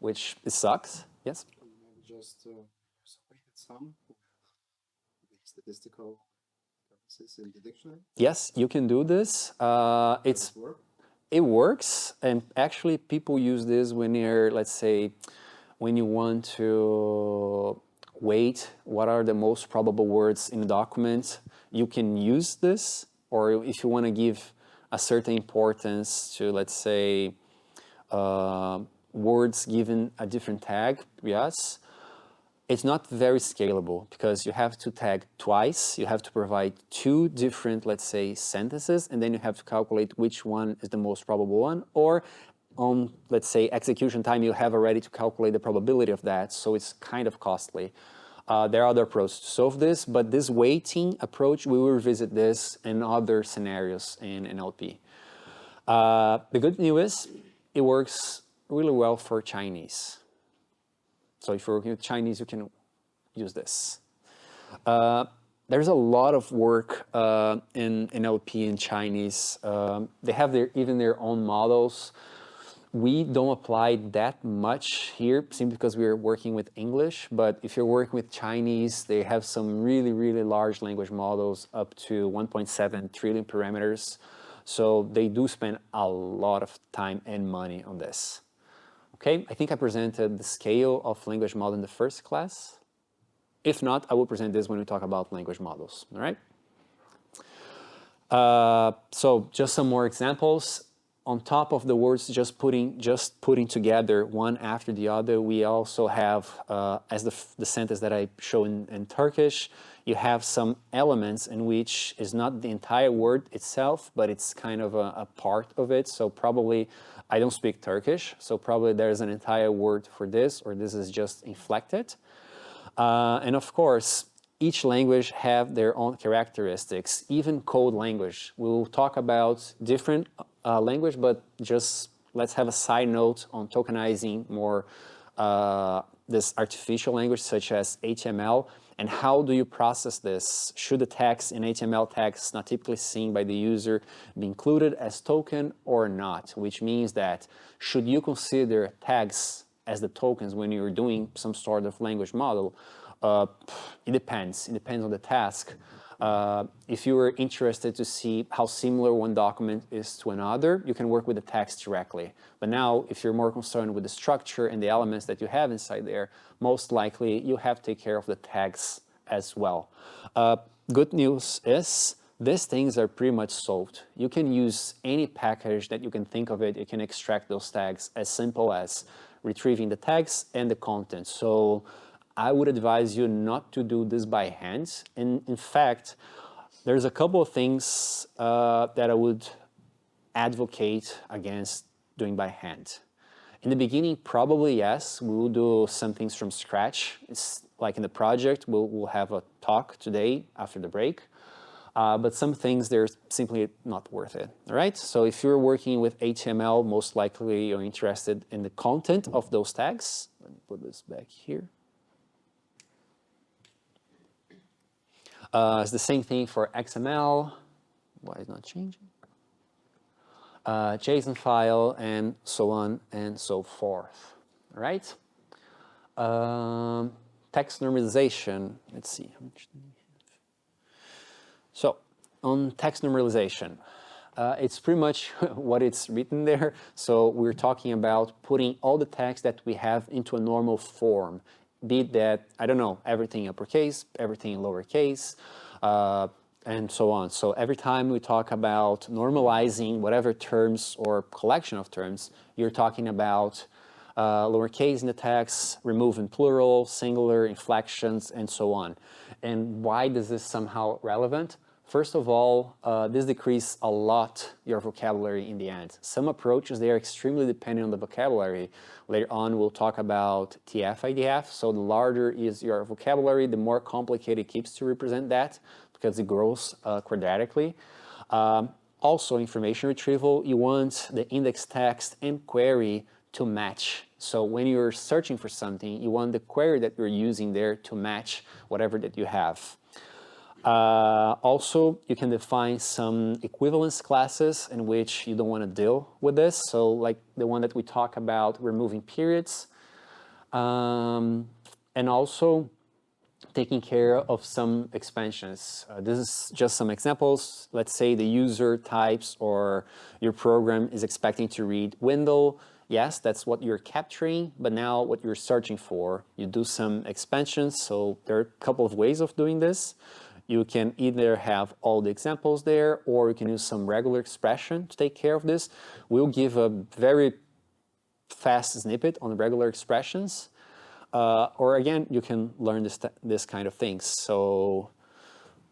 Speaker 1: which it sucks. Yes?
Speaker 2: Maybe just separated some with the statistical purposes in the dictionary.
Speaker 1: Yes, you can do this.
Speaker 2: Does it work?
Speaker 1: It works, and actually people use this when you're, let's say, when you want to weight what are the most probable words in a document, you can use this, or if you want to give a certain importance to, let's say, words given a different tag, yes. It's not very scalable because you have to tag twice, you have to provide two different, let's say, sentences, and then you have to calculate which one is the most probable one, or on, let's say, execution time, you have already to calculate the probability of that, so it's kind of costly. There are other approaches to solve this, but this weighting approach, we will revisit this in other scenarios in NLP. The good news is it works really well for Chinese. So if you're working with Chinese, you can use this. There's a lot of work in NLP in Chinese. They have even their own models. We don't apply that much here simply because we're working with English, but if you're working with Chinese, they have some really, really large language models up to 1.7 trillion parameters. So they do spend a lot of time and money on this. Okay, I think I presented the scale of language model in the first class. If not, I will present this when we talk about language models, all right? So just some more examples. On top of the words just putting together one after the other, we also have, as the sentence that I show in Turkish, you have some elements in which is not the entire word itself, but it's kind of a part of it. So probably, I don't speak Turkish, so probably there's an entire word for this, or this is just inflected. And of course, each language have their own characteristics, even code language. We'll talk about different language, but just let's have a side note on tokenizing more this artificial language such as HTML, and how do you process this? Should the text in HTML text not typically seen by the user be included as token or not? Which means that should you consider tags as the tokens when you're doing some sort of language model? It depends. It depends on the task. If you are interested to see how similar one document is to another, you can work with the text directly. But now, if you're more concerned with the structure and the elements that you have inside there, most likely you have to take care of the tags as well. Good news is these things are pretty much solved. You can use any package that you can think of it. You can extract those tags as simple as retrieving the tags and the content. So I would advise you not to do this by hand. And in fact, there's a couple of things that I would advocate against doing by hand. In the beginning, probably yes, we will do some things from scratch. It's like in the project, we'll have a talk today after the break. But some things, they're simply not worth it, all right? So if you're working with HTML, most likely you're interested in the content of those tags. Let me put this back here. It's the same thing for XML. Why is it not changing? JSON file, and so on and so forth, all right? Text normalization, let's see. How much do we have? So, on text normalization, it's pretty much what it's written there. So we're talking about putting all the text that we have into a normal form, be that, I don't know, everything uppercase, everything lowercase, and so on. So every time we talk about normalizing whatever terms or collection of terms, you're talking about lowercase in the text, removing plural, singular, inflections, and so on. And why is this somehow relevant? First of all, this decreases a lot your vocabulary in the end. Some approaches, they are extremely dependent on the vocabulary. Later on, we'll talk about TF-IDF. So the larger is your vocabulary, the more complicated it keeps to represent that because it grows quadratically. Also, information retrieval, you want the index text and query to match. So when you're searching for something, you want the query that you're using there to match whatever that you have. Also, you can define some equivalence classes in which you don't want to deal with this. So like the one that we talk about, removing periods. And also taking care of some expansions. This is just some examples. Let's say the user types or your program is expecting to read window. Yes, that's what you're capturing, but now what you're searching for, you do some expansions. So there are a couple of ways of doing this. You can either have all the examples there, or you can use some regular expression to take care of this. We'll give a very fast snippet on regular expressions. Or again, you can learn this kind of things. So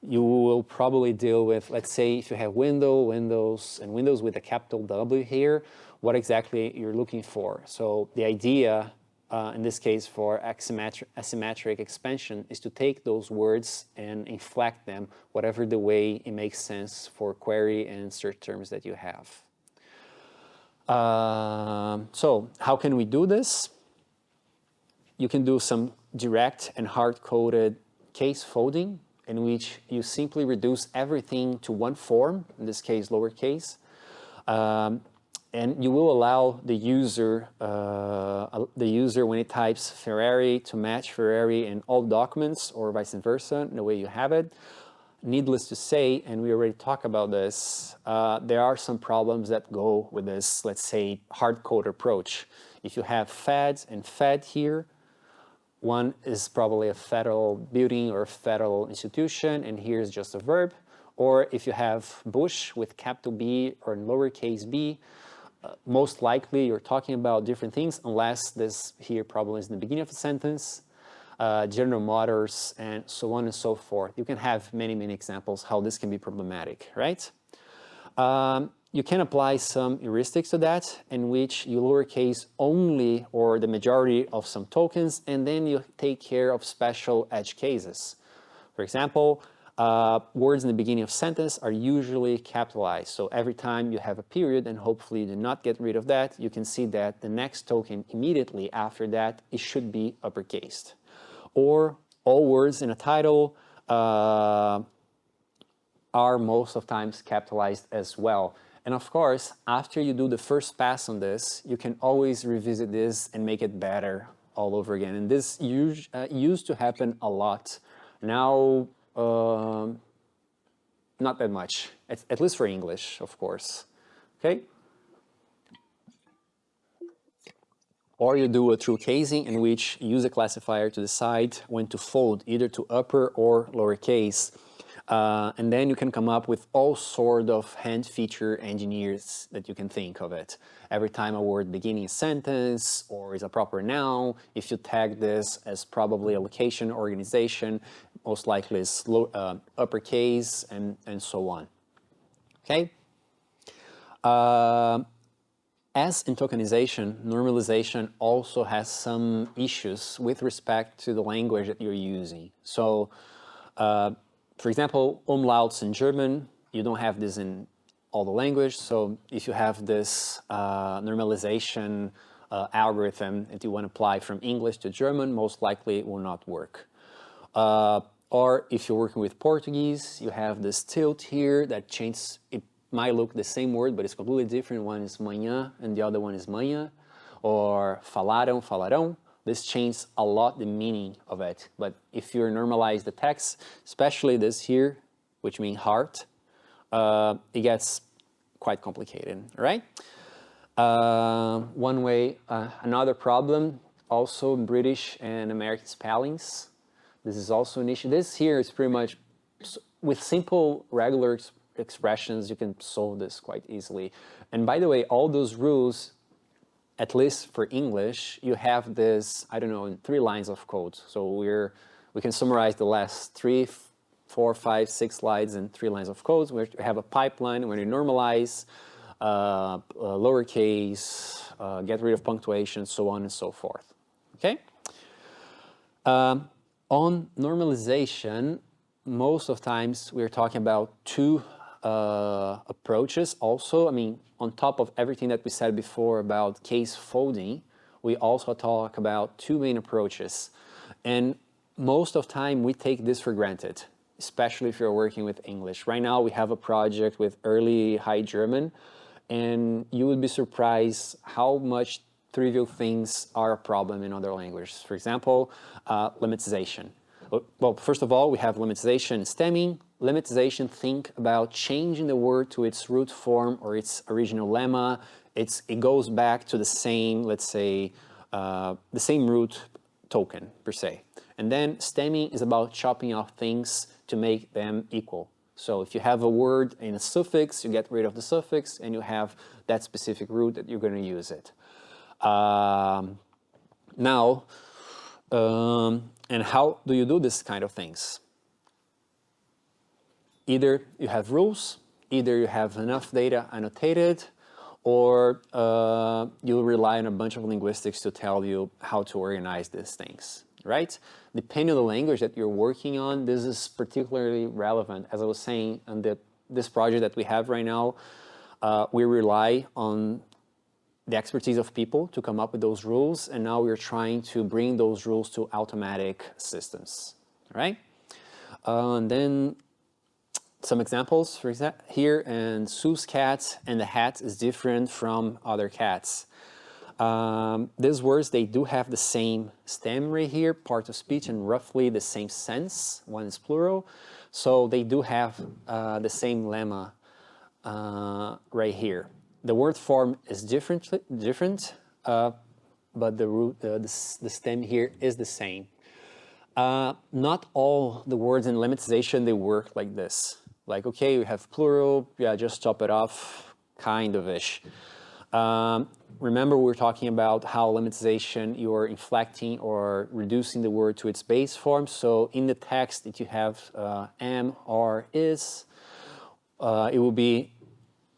Speaker 1: you will probably deal with, let's say, if you have Windows with a capital W here, what exactly you're looking for. So the idea, in this case for asymmetric expansion, is to take those words and inflect them, whatever the way it makes sense for query and search terms that you have. So how can we do this? You can do some direct and hard-coded case folding, in which you simply reduce everything to one form, in this case lowercase, and you will allow the user when it types Ferrari to match Ferrari in all documents, or vice versa, in the way you have it. Needless to say, and we already talked about this, there are some problems that go with this, let's say, hard-code approach. If you have feds and fed here, one is probably a federal building or a federal institution, and here's just a verb. Or if you have Bush with capital B or lowercase b, most likely you're talking about different things, unless this here probably is in the beginning of a sentence, General Motors, and so on and so forth. You can have many, many examples how this can be problematic, right? You can apply some heuristics to that, in which you lowercase only or the majority of some tokens, and then you take care of special edge cases. For example, words in the beginning of sentence are usually capitalized. So every time you have a period, and hopefully you do not get rid of that, you can see that the next token immediately after that, it should be uppercased. Or all words in a title are most of times capitalized as well. And of course, after you do the first pass on this, you can always revisit this and make it better all over again. And this used to happen a lot. Now, not that much, at least for English, of course. Okay? Or you do a true casing, in which you use a classifier to decide when to fold, either to upper or lowercase. And then you can come up with all sort of hand feature engineers that you can think of it. Every time a word beginning a sentence or is a proper noun, if you tag this as probably a location, organization, most likely is uppercase, and so on. Okay? As in tokenization, normalization also has some issues with respect to the language that you're using. So, for example, umlauts in German, you don't have this in all the language. So if you have this normalization algorithm that you want to apply from English to German, most likely it will not work. Or if you're working with Portuguese, you have this tilt here that changes, it might look the same word, but it's completely different. One is manhã and the other one is manhã. Or falaram, falarão. This changes a lot the meaning of it. But if you normalize the text, especially this here, which means heart, it gets quite complicated, right? One way, another problem, also British and American spellings. This is also an issue. This here is pretty much, with simple regular expressions, you can solve this quite easily. And by the way, all those rules, at least for English, you have this, I don't know, in 3 lines of code. So we can summarize the last 3, 4, 5, 6 slides in 3 lines of code. We have a pipeline where you normalize, lowercase, get rid of punctuation, so on and so forth. Okay? On normalization, most of times we're talking about 2 approaches also. I mean, on top of everything that we said before about case folding, we also talk about 2 main approaches. And most of the time we take this for granted, especially if you're working with English. Right now we have a project with early high German, and you would be surprised how much trivial things are a problem in other languages. For example, lemmatization. Well, first of all, we have lemmatization stemming. Lemmatization, think about changing the word to its root form or its original lemma. It goes back to the same, let's say, the same root token, per se. And then stemming is about chopping off things to make them equal. So if you have a word in a suffix, you get rid of the suffix, and you have that specific root that you're going to use it. And how do you do this kind of things? Either you have rules, either you have enough data annotated, or you rely on a bunch of linguistics to tell you how to organize these things, right? Depending on the language that you're working on, this is particularly relevant. As I was saying, on this project that we have right now, we rely on the expertise of people to come up with those rules, and now we're trying to bring those rules to automatic systems, right? And then some examples, for example, here, and Sue's cat and the hat is different from other cats. These words, they do have the same stem right here, part of speech, and roughly the same sense. One is plural. So they do have the same lemma right here. The word form is different, but the stem here is the same. Not all the words in lemmatization, they work like this. Like, okay, we have plural, yeah, just chop it off, kind of-ish. Remember, we were talking about how lemmatization, you're inflecting or reducing the word to its base form. So in the text, if you have am or is, it will be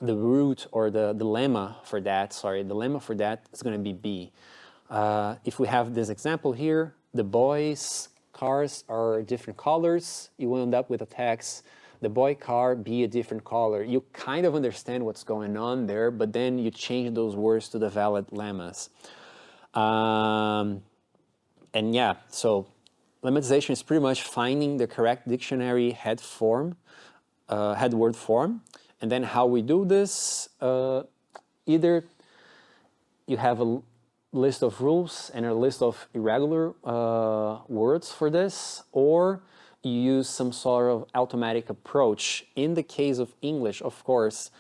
Speaker 1: the root or the lemma for that, the lemma for that is going to be be. If we have this example here, the boys' cars are different colors, you will end up with a text, the boy car be a different color. You kind of understand what's going on there, but then you change those words to the valid lemmas. And yeah, so lemmatization is pretty much finding the correct dictionary head word form. And then how we do this, either you have a list of rules and a list of irregular words for this, or you use some sort of automatic approach. In the case of English, of course,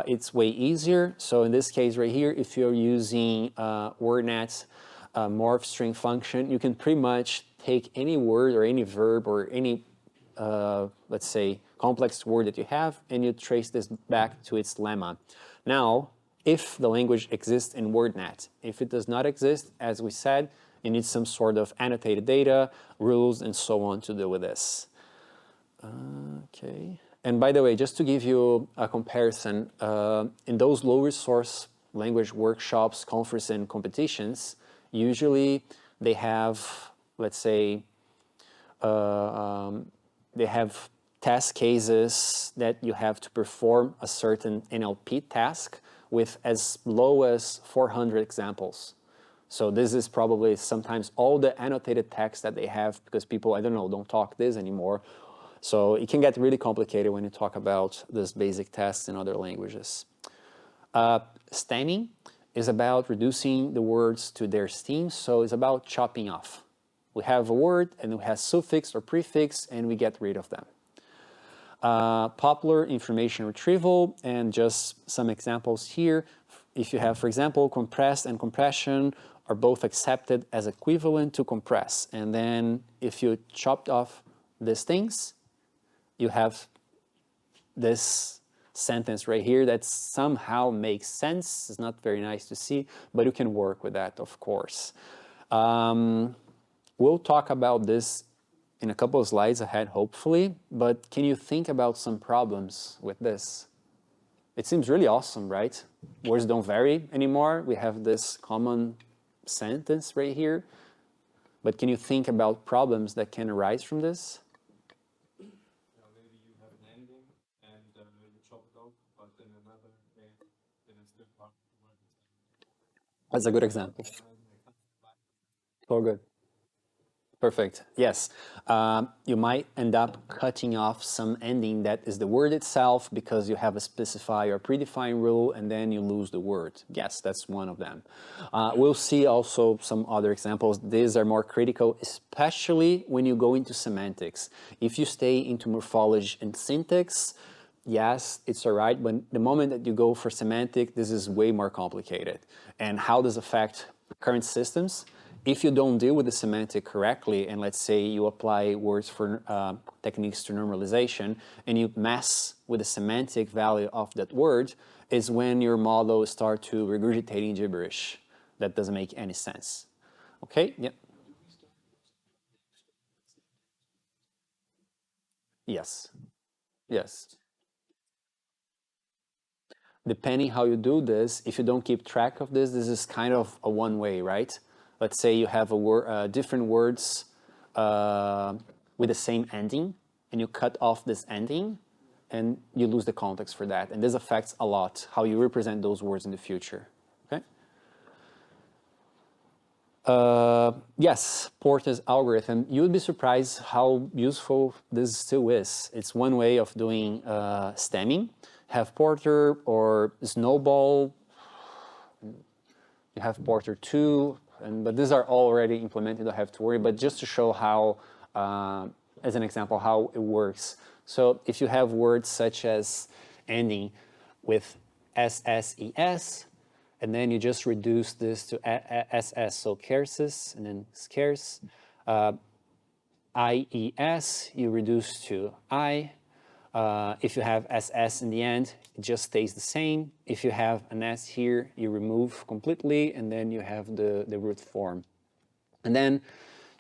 Speaker 1: it's way easier. So in this case right here, if you're using WordNet's morph string function, you can pretty much take any word or any verb or any, let's say, complex word that you have, and you trace this back to its lemma. Now, if the language exists in WordNet, if it does not exist, as we said, you need some sort of annotated data, rules, and so on to deal with this. Okay. And by the way, just to give you a comparison, in those low resource language workshops, conferences, and competitions, usually they have, let's say, they have test cases that you have to perform a certain NLP task with as low as 400 examples. So this is probably sometimes all the annotated text that they have, because people, I don't know, don't talk this anymore. So it can get really complicated when you talk about this basic tests in other languages. Stemming is about reducing the words to their stems, so it's about chopping off. We have a word and it has suffix or prefix and we get rid of them. Popular information retrieval, and just some examples here. If you have, for example, compressed and compression are both accepted as equivalent to compress. And then if you chopped off these things, you have this sentence right here that somehow makes sense. It's not very nice to see, but you can work with that, of course. We'll talk about this in a couple of slides ahead, hopefully, but can you think about some problems with this? It seems really awesome, right? Words don't vary anymore. We have this common sentence right here, but can you think about problems that can arise from this?
Speaker 3: Maybe you have an ending and you chop it off, but in another it is still part of the word.
Speaker 1: That's a good example. Oh, good. Perfect. Yes. You might end up cutting off some ending that is the word itself because you have a specify or predefined rule, and then you lose the word. Yes, that's one of them. We'll see also some other examples. These are more critical, especially when you go into semantics. If you stay into morphology and syntax, yes, it's all right. But the moment that you go for semantic, this is way more complicated. And how does it affect current systems? If you don't deal with the semantic correctly, and let's say you apply words for techniques to normalization, and you mess with the semantic value of that word, is when your model starts to regurgitating gibberish that doesn't make any sense. Okay? Yeah. Yes. Yes. Depending how you do this, if you don't keep track of this, this is kind of a one-way, right? Let's say you have different words with the same ending, and you cut off this ending, and you lose the context for that. And this affects a lot how you represent those words in the future. Okay? Yes, Porter's algorithm. You would be surprised how useful this still is. It's one way of doing stemming. Have Porter or Snowball. You have Porter 2, but these are already implemented, don't have to worry, but just to show how, as an example, how it works. So if you have words such as ending with SSES, and then you just reduce this to SS, so scarces, and then scarce. IES, you reduce to I. If you have SS in the end, it just stays the same. If you have an S here, you remove completely, and then you have the root form. And then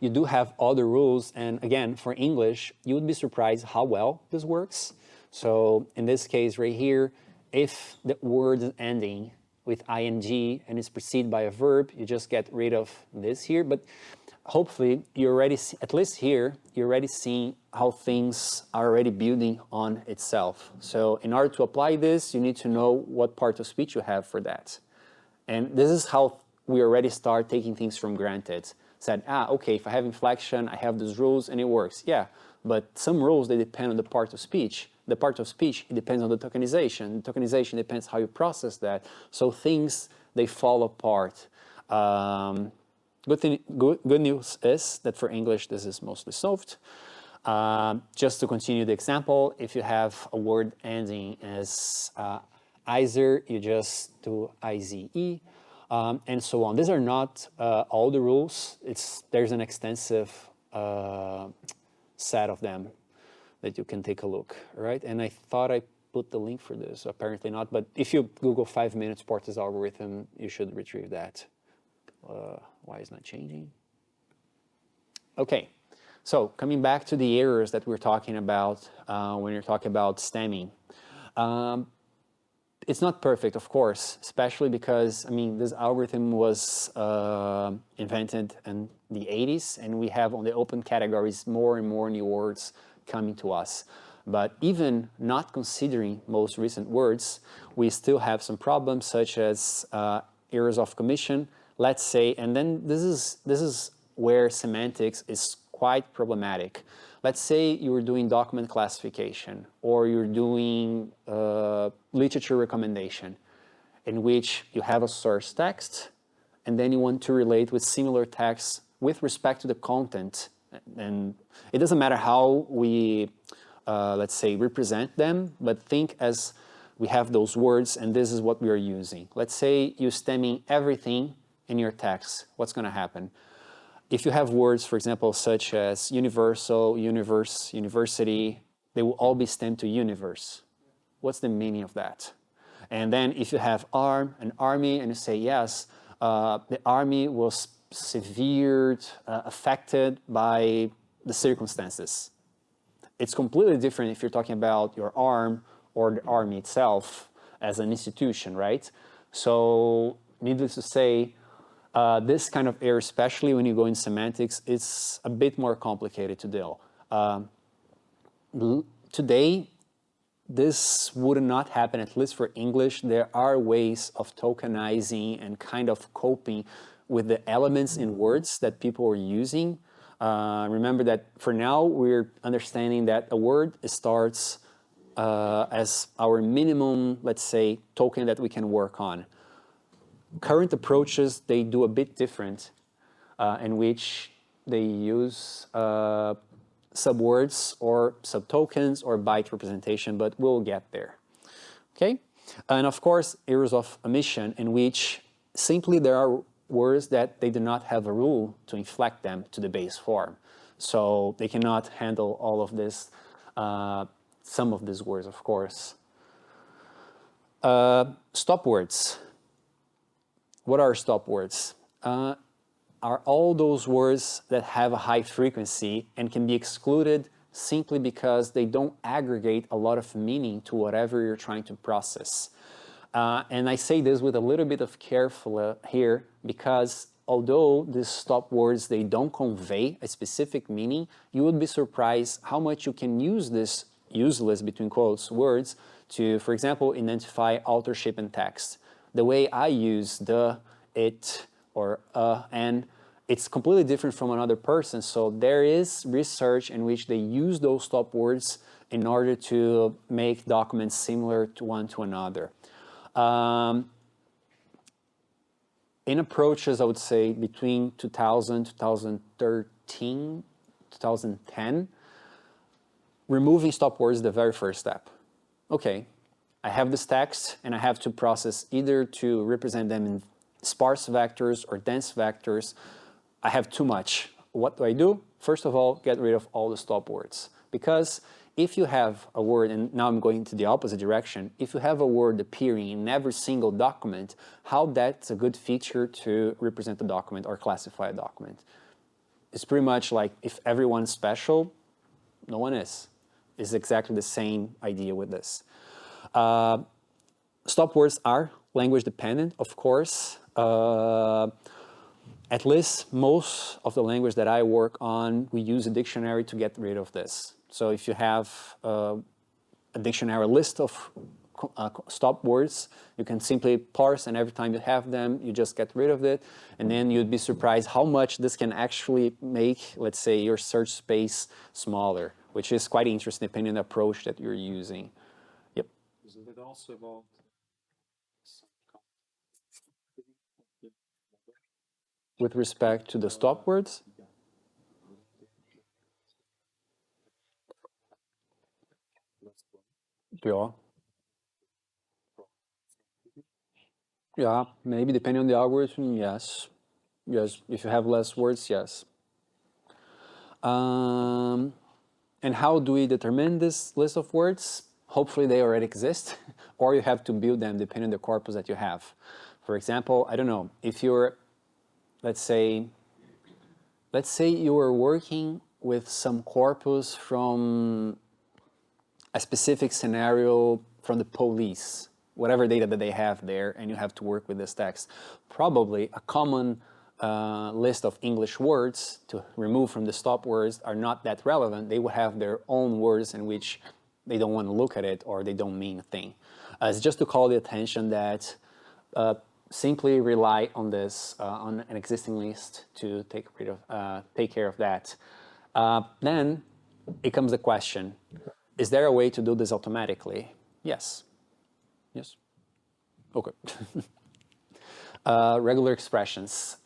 Speaker 1: you do have other rules, and again, for English, you would be surprised how well this works. So in this case right here, if the word is ending with ing and is preceded by a verb, you just get rid of this here. But hopefully you already see, at least here, you're already seeing how things are already building on itself. So in order to apply this, you need to know what part of speech you have for that. And this is how we already start taking things from granted. Said, okay, if I have inflection, I have these rules and it works. Yeah, but some rules, they depend on the part of speech. The part of speech, it depends on the tokenization. The tokenization depends how you process that. So things, they fall apart. Good news is that for English, this is mostly solved. Just to continue the example, if you have a word ending as iser, you just do IZE, and so on. These are not all the rules. There's an extensive set of them that you can take a look, right? And I thought I put the link for this, apparently not, but if you Google 5 minutes Porter's algorithm, you should retrieve that. Why is not changing? Okay, so coming back to the errors that we're talking about when you're talking about stemming. It's not perfect, of course, especially because, I mean, this algorithm was invented in the 80s, and we have on the open categories more and more new words coming to us. But even not considering most recent words, we still have some problems such as errors of commission, let's say, and then this is where semantics is quite problematic. Let's say you're doing document classification or you're doing literature recommendation, in which you have a source text and then you want to relate with similar texts with respect to the content. And it doesn't matter how we, let's say, represent them, but think as we have those words and this is what we are using. Let's say you're stemming everything in your text. What's going to happen? If you have words, for example, such as universal, universe, university, they will all be stemmed to universe. What's the meaning of that? And then if you have arm, an army, and you say, yes, the army was severe, affected by the circumstances. It's completely different if you're talking about your arm or the army itself as an institution, right? So needless to say, this kind of error, especially when you go in semantics, is a bit more complicated to deal. Today, this would not happen, at least for English. There are ways of tokenizing and kind of coping with the elements in words that people are using. Remember that for now, we're understanding that a word starts as our minimum, let's say, token that we can work on. Current approaches, they do a bit different, in which they use subwords or subtokens or byte representation, but we'll get there. Okay? And of course, errors of omission, in which simply there are words that they do not have a rule to inflect them to the base form. So they cannot handle all of this, some of these words, of course. Stop words. What are stop words? Are all those words that have a high frequency and can be excluded simply because they don't aggregate a lot of meaning to whatever you're trying to process. And I say this with a little bit of careful here, because although these stop words, they don't convey a specific meaning, you would be surprised how much you can use this useless, between quotes, words to, for example, identify authorship in text. The way I use the, it, or and it's completely different from another person. So there is research in which they use those stop words in order to make documents similar to one to another. In approaches, I would say between 2000, 2013, 2010, removing stop words is the very first step. Okay, I have this text and I have to process either to represent them in sparse vectors or dense vectors. I have too much. What do? First of all, get rid of all the stop words. Because if you have a word, and now I'm going to the opposite direction, if you have a word appearing in every single document, how that's a good feature to represent a document or classify a document? It's pretty much like if everyone's special, no one is. It's exactly the same idea with this. Stop words are language dependent, of course. At least most of the language that I work on, we use a dictionary to get rid of this. So if you have a dictionary list of stop words, you can simply parse, and every time you have them, you just get rid of it. And then you'd be surprised how much this can actually make, let's say, your search space smaller, which is quite interesting depending on the approach that you're using. Yep.
Speaker 3: Isn't it also about
Speaker 1: With respect to the stop words? Yeah. Yeah, maybe depending on the algorithm, yes. Yes, if you have less words, yes. And how do we determine this list of words? Hopefully they already exist, or you have to build them depending on the corpus that you have. For example, I don't know, if you're, let's say you are working with some corpus from a specific scenario from the police. whatever data that they have there, and you have to work with this text. Probably a common list of English words to remove from the stop words are not that relevant. They will have their own words in which they don't want to look at it or they don't mean a thing. It's just to call the attention that simply rely on this, on an existing list to take care of that. Then it comes the question, is there a way to do this automatically? Yes. Yes. Okay. Regular expressions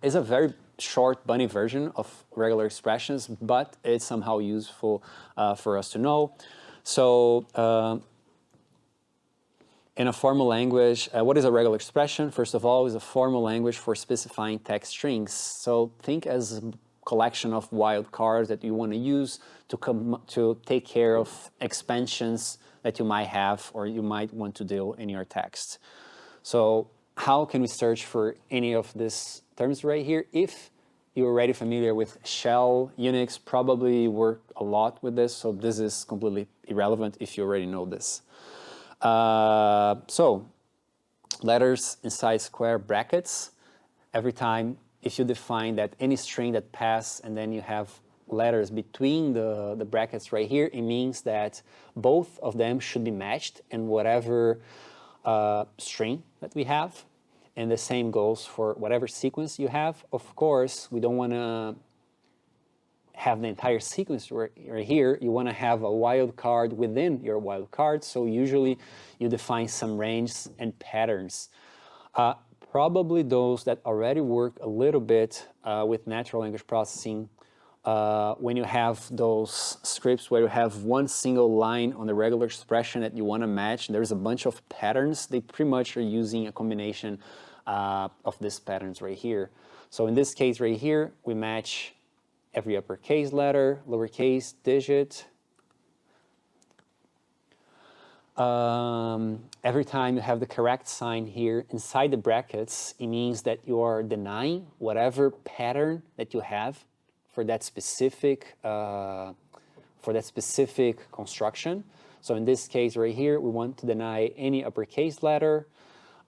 Speaker 1: is a very short, bunny version of regular expressions, but it's somehow useful for us to know. So in a formal language, what is a regular expression? First of all, is a formal language for specifying text strings. So think as a collection of wildcards that you want to use to take care of expansions that you might have or you might want to do in your text. So how can we search for any of these terms right here? If you're already familiar with shell, Unix, probably work a lot with this, so this is completely irrelevant if you already know this. So letters inside square brackets. Every time, if you define that any string that pass and then you have letters between the brackets right here, it means that both of them should be matched in whatever string that we have. And the same goes for whatever sequence you have. Of course, we don't want to have the entire sequence right here. You want to have a wildcard within your wildcard. So usually you define some range and patterns. Probably those that already work a little bit with natural language processing, when you have those scripts where you have one single line on the regular expression that you want to match, there's a bunch of patterns. They pretty much are using a combination of these patterns right here. So in this case right here, we match every uppercase letter, lowercase digit. Every time you have the correct sign here inside the brackets, it means that you are denying whatever pattern that you have for that specific construction. So in this case right here, we want to deny any uppercase letter.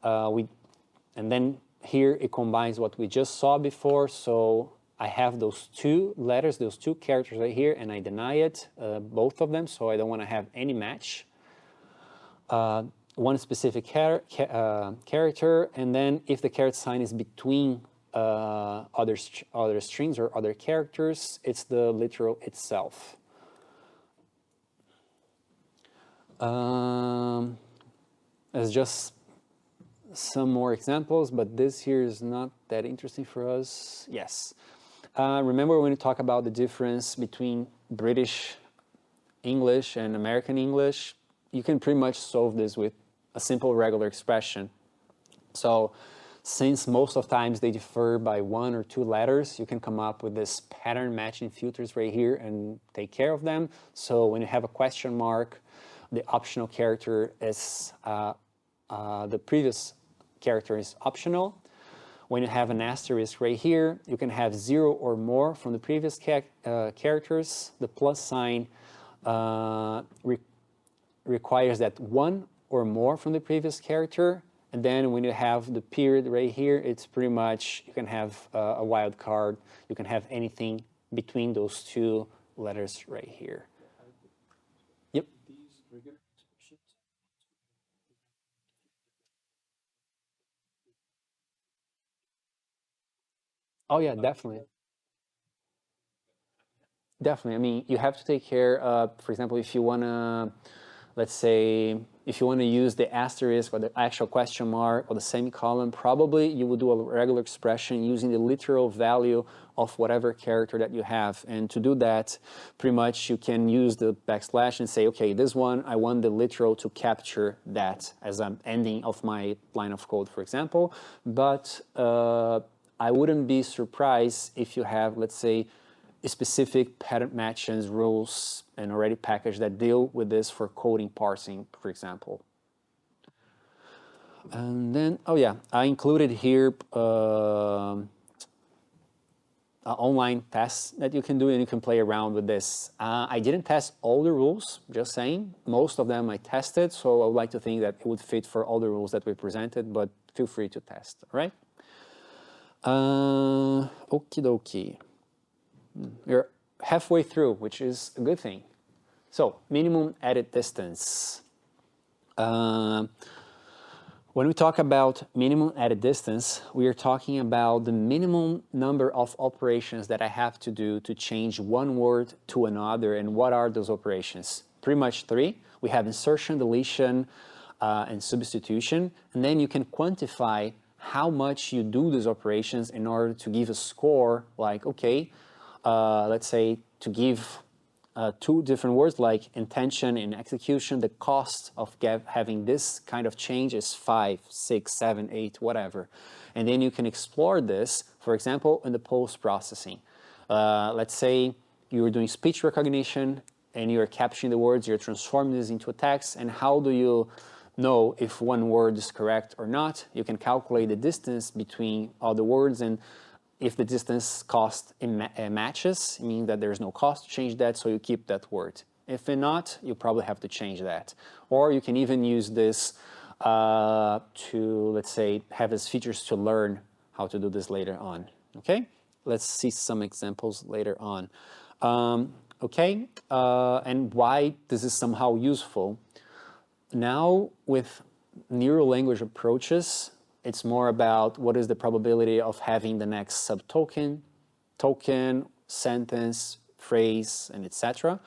Speaker 1: And then here it combines what we just saw before. So I have those two letters, those two characters right here, and I deny it, both of them, so I don't want to have any match. One specific character, and then if the caret sign is between other strings or other characters, it's the literal itself. As just some more examples, but this here is not that interesting for us. Yes. Remember when we talk about the difference between British English and American English? You can pretty much solve this with a simple regular expression. So since most of the times they differ by one or two letters, you can come up with this pattern matching filters right here and take care of them. So when you have a question mark, the optional character is the previous character is optional. When you have an asterisk right here, you can have 0 or more from the previous characters. The plus sign requires that 1 or more from the previous character. And then when you have the period right here, it's pretty much, you can have a wild card. You can have anything between those two letters right here. Yep. Oh yeah, definitely. Definitely. I mean, you have to take care of, for example, if you want to, let's say, if you want to use the asterisk or the actual question mark or the semicolon, probably you will do a regular expression using the literal value of whatever character that you have. And to do that, pretty much you can use the backslash and say, okay, this one, I want the literal to capture that as an ending of my line of code, for example. But I wouldn't be surprised if you have, let's say, specific pattern matches rules and already packaged that deal with this for coding parsing, for example. And then, oh yeah, I included here online tests that you can do, and you can play around with this. I didn't test all the rules, just saying. Most of them I tested, so I would like to think that it would fit for all the rules that we presented, but feel free to test, all right? Okie dokie. You're halfway through, which is a good thing. So, minimum edit distance. When we talk about minimum edit distance, we are talking about the minimum number of operations that I have to do to change one word to another. And what are those operations? Pretty much three. We have insertion, deletion, and substitution. And then you can quantify how much you do these operations in order to give a score, like, okay, let's say to give two different words like intention and execution, the cost of having this kind of change is 5, 6, 7, 8, whatever. And then you can explore this, for example, in the post-processing. Let's say you're doing speech recognition and you're capturing the words, you're transforming this into a text, and how do you know if one word is correct or not? You can calculate the distance between all the words, and if the distance cost matches, meaning that there's no cost to change that, so you keep that word. If not, you probably have to change that. Or you can even use this to, let's say, have as features to learn how to do this later on. Okay? Let's see some examples later on. Okay? And why this is somehow useful. Now, with neural language approaches, it's more about what is the probability of having the next subtoken, token, sentence, phrase, and etc.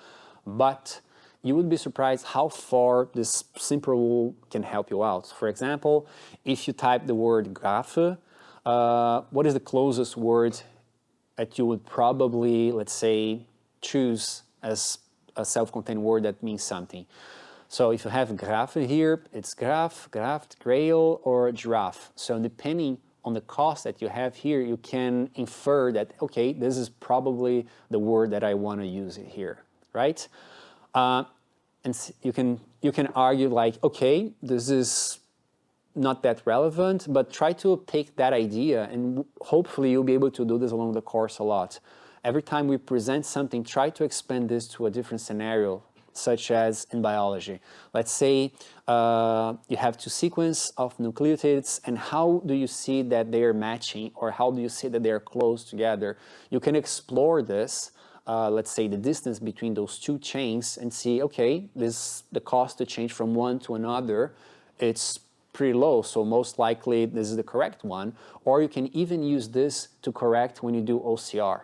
Speaker 1: But you would be surprised how far this simple rule can help you out. For example, if you type the word graph, what is the closest word that you would probably, let's say, choose as a self-contained word that means something? So if you have graph here, it's graph, graphed, grail, or giraffe. So depending on the cost that you have here, you can infer that, okay, this is probably the word that I want to use it here, right? And you can argue like, okay, this is not that relevant, but try to take that idea, and hopefully you'll be able to do this along the course a lot. Every time we present something, try to expand this to a different scenario, such as in biology. Let's say you have two sequences of nucleotides, and how do you see that they are matching, or how do you see that they are close together? You can explore this, let's say the distance between those two chains, and see, okay, the cost to change from one to another, it's pretty low, so most likely this is the correct one. Or you can even use this to correct when you do OCR.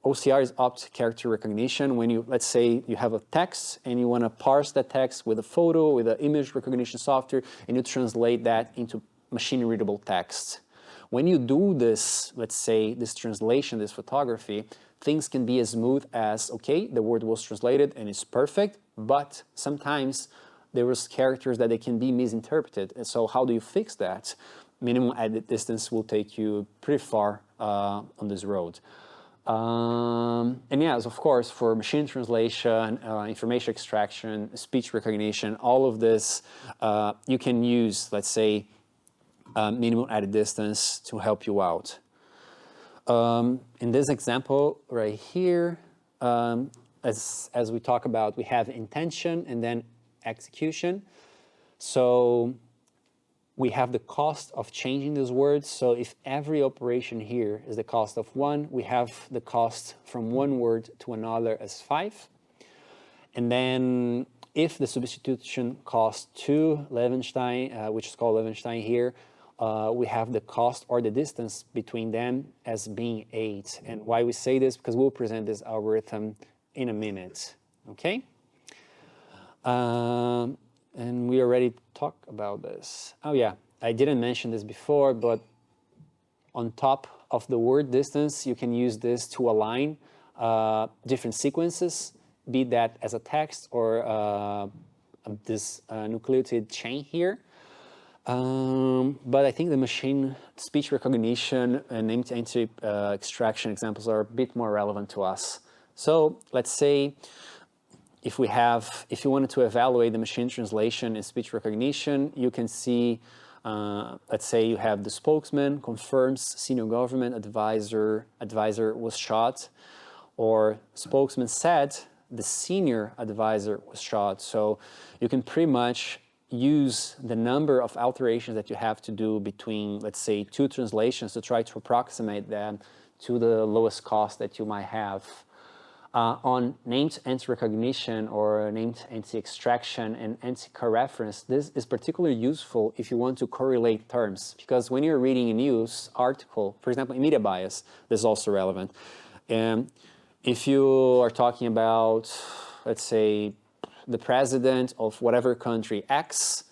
Speaker 1: OCR is opt character recognition. When you, let's say you have a text and you want to parse that text with a photo, with an image recognition software, and you translate that into machine readable text. When you do this, let's say this translation, this photography, things can be as smooth as, okay, the word was translated and it's perfect, but sometimes there was characters that they can be misinterpreted. And so how do you fix that? Minimum edit distance will take you pretty far on this road. And yes, of course, for machine translation, information extraction, speech recognition, all of this, you can use, let's say, minimum edit distance to help you out. In this example right here, as we talk about, we have intention and then execution. So we have the cost of changing those words. So if every operation here is the cost of 1, we have the cost from one word to another as 5. And then if the substitution costs 2, Levenstein, which is called Levenstein here, we have the cost or the distance between them as being 8. And why we say this? Because we'll present this algorithm in a minute, okay? And we already talked about this. Oh yeah, I didn't mention this before, but on top of the word distance, you can use this to align different sequences, be that as a text or this nucleotide chain here. But I think the machine speech recognition and entity extraction examples are a bit more relevant to us. So let's say if you wanted to evaluate the machine translation and speech recognition, you can see Let's say you have the spokesman confirms senior government advisor was shot, or spokesman said the senior advisor was shot. So you can pretty much use the number of alterations that you have to do between, let's say, two translations to try to approximate them to the lowest cost that you might have. On named entity recognition or named entity extraction and entity co-reference, this is particularly useful if you want to correlate terms, because when you're reading a news article, for example, in media bias, this is also relevant. If you are talking about, let's say, the president of whatever country X,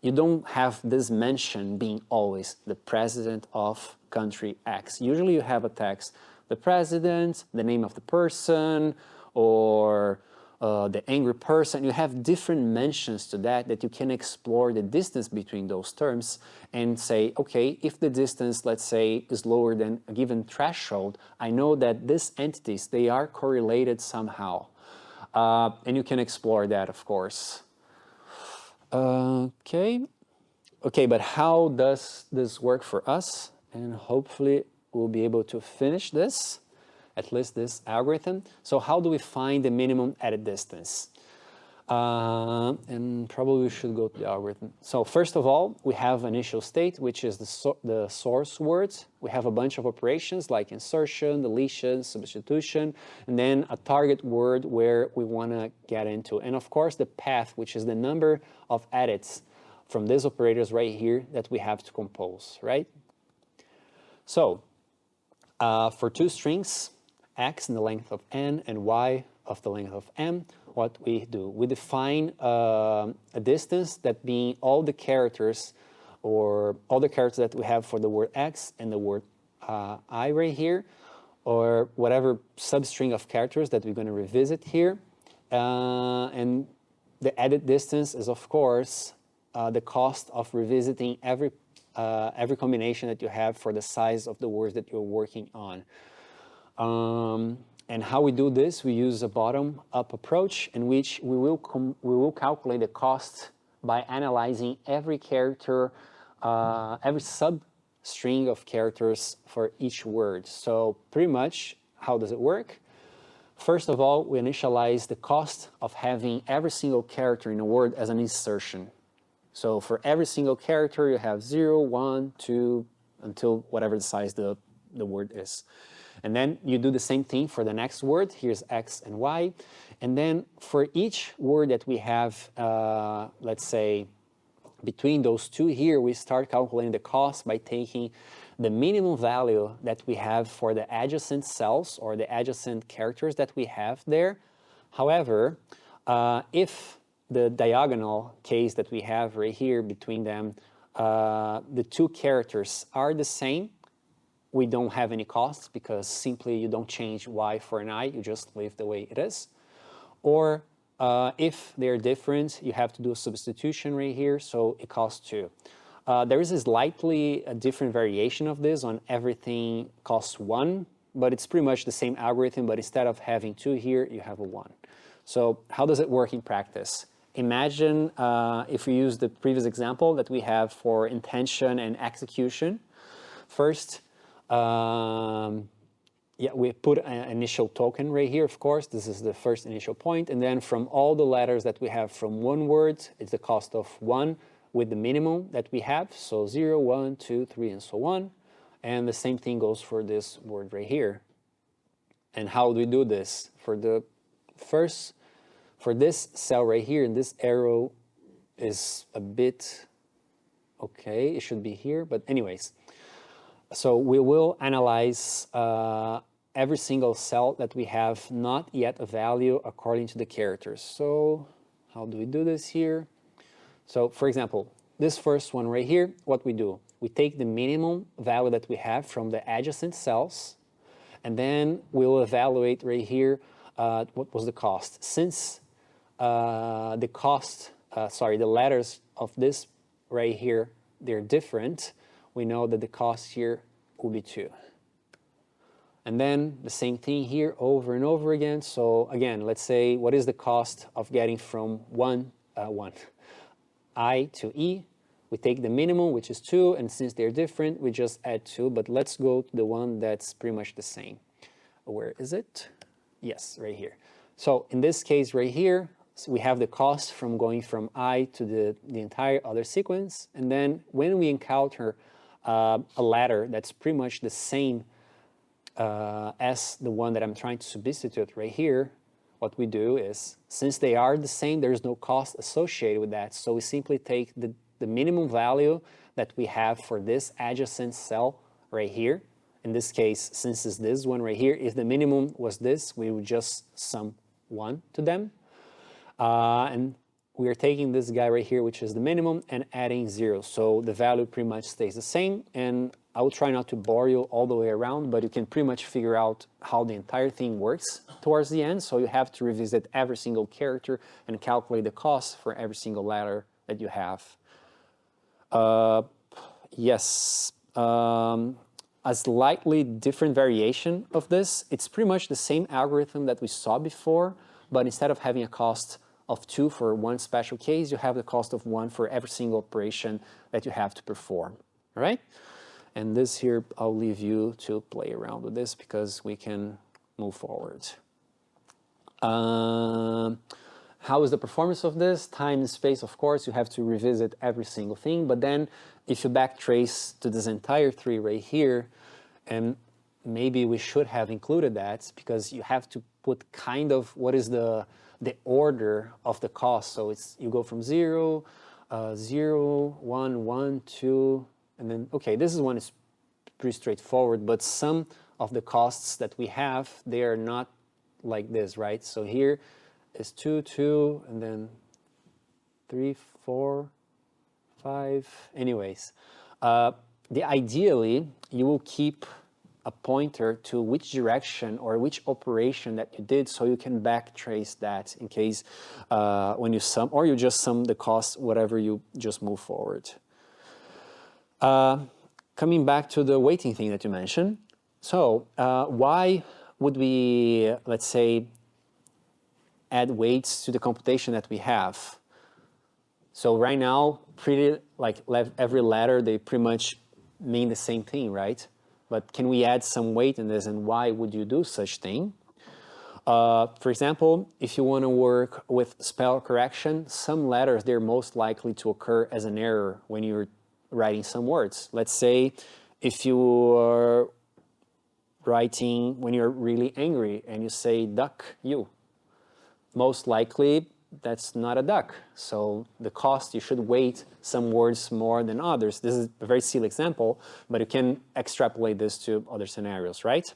Speaker 1: you don't have this mention being always the president of country X. Usually you have a text, the president, the name of the person, or the angry person. You have different mentions to that you can explore the distance between those terms and say, okay, if the distance, let's say, is lower than a given threshold, I know that these entities, they are correlated somehow. And you can explore that, of course. Okay, but how does this work for us? And hopefully we'll be able to finish this, at least this algorithm. So how do we find the minimum edit distance? And probably we should go to the algorithm. So first of all, we have initial state, which is the source words. We have a bunch of operations like insertion, deletion, substitution, and then a target word where we want to get into. And of course, the path, which is the number of edits from these operators right here that we have to compose, right? So for two strings, x in the length of n and y of the length of m, what we do, we define a distance that being all the characters, or all the characters that we have for the word x and the word I right here, or whatever substring of characters that we're going to revisit here. And the edit distance is, of course, the cost of revisiting every combination that you have for the size of the words that you're working on. And how we do this, we use a bottom-up approach in which we will calculate the cost by analyzing every character, every substring of characters for each word. So pretty much, how does it work? First of all, we initialize the cost of having every single character in a word as an insertion. So for every single character, you have 0, 1, 2, until whatever the size the word is. And then you do the same thing for the next word. Here's x and y. And then for each word that we have, let's say, between those two here, we start calculating the cost by taking the minimum value that we have for the adjacent cells or the adjacent characters that we have there. However, if the diagonal case that we have right here between them, the two characters are the same, we don't have any costs because simply you don't change y for an I, you just leave the way it is. Or if they're different, you have to do a substitution right here, so it costs 2. There is a slightly different variation of this on everything costs 1, but it's pretty much the same algorithm, but instead of having 2 here, you have a 1. So how does it work in practice? Imagine if we use the previous example that we have for intention and execution. First, we put an initial token right here, of course. This is the first initial point. And then from all the letters that we have from one word, it's the cost of 1 with the minimum that we have. So 0, 1, 2, 3, and so on. And the same thing goes for this word right here. And how do we do this? For the first, for this cell right here, and this arrow is a bit, okay, it should be here, but anyways. So we will analyze every single cell that we have not yet a value according to the characters. So how do we do this here? So for example, this first one right here, what we do, we take the minimum value that we have from the adjacent cells, and then we'll evaluate right here what was the cost. Since the letters of this right here, they're different, we know that the cost here will be 2. And then the same thing here over and over again. So again, let's say, what is the cost of getting from I to E?
Speaker 4: We take the minimum, which is 2, and since they're different, we just add 2. But let's go to the one that's pretty much the same. Where is it? Yes, right here. So in this case right here, so we have the cost from going from I to the entire other sequence. And then when we encounter a letter that's pretty much the same as the one that I'm trying to substitute right here, what we do is, since they are the same, there's no cost associated with that. So we simply take the minimum value that we have for this adjacent cell right here. In this case, since it's this one right here, if the minimum was this, we would just sum 1 to them. And we are taking this guy right here, which is the minimum, and adding 0. So the value pretty much stays the same. And I will try not to bore you all the way around, but you can pretty much figure out how the entire thing works towards the end. So you have to revisit every single character and calculate the cost for every single letter that you have. Yes. A slightly different variation of this. It's pretty much the same algorithm that we saw before, but instead of having a cost of 2 for one special case, you have the cost of 1 for every single operation that you have to perform, all right? And this here, I'll leave you to play around with this because we can move forward. How is the performance of this? Time and space, of course, you have to revisit every single thing, but then if you backtrace to this entire tree right here, and maybe we should have included that because you have to put kind of what is the order of the cost. So it's you go from 0, 0, 1, 1, 2, and then, okay, this is one is pretty straightforward, but some of the costs that we have, they are not like this, right? So here is 2, 2, and then 3, 4, 5. Anyways, ideally, you will keep a pointer to which direction or which operation that you did so you can backtrace that in case when you sum, or you just sum the cost, whatever you just move forward. Coming back to the weighting thing that you mentioned. So why would we, let's say, add weights to the computation that we have? So right now, pretty like every letter, they pretty much mean the same thing, right? But can we add some weight in this, and why would you do such thing? For example, if you want to work with spell correction, some letters, they're most likely to occur as an error when you're writing some words. Let's say if you are writing when you're really angry and you say duck you, most likely that's not a duck. So the cost, you should weight some words more than others. This is a very silly example, but you can extrapolate this to other scenarios, right?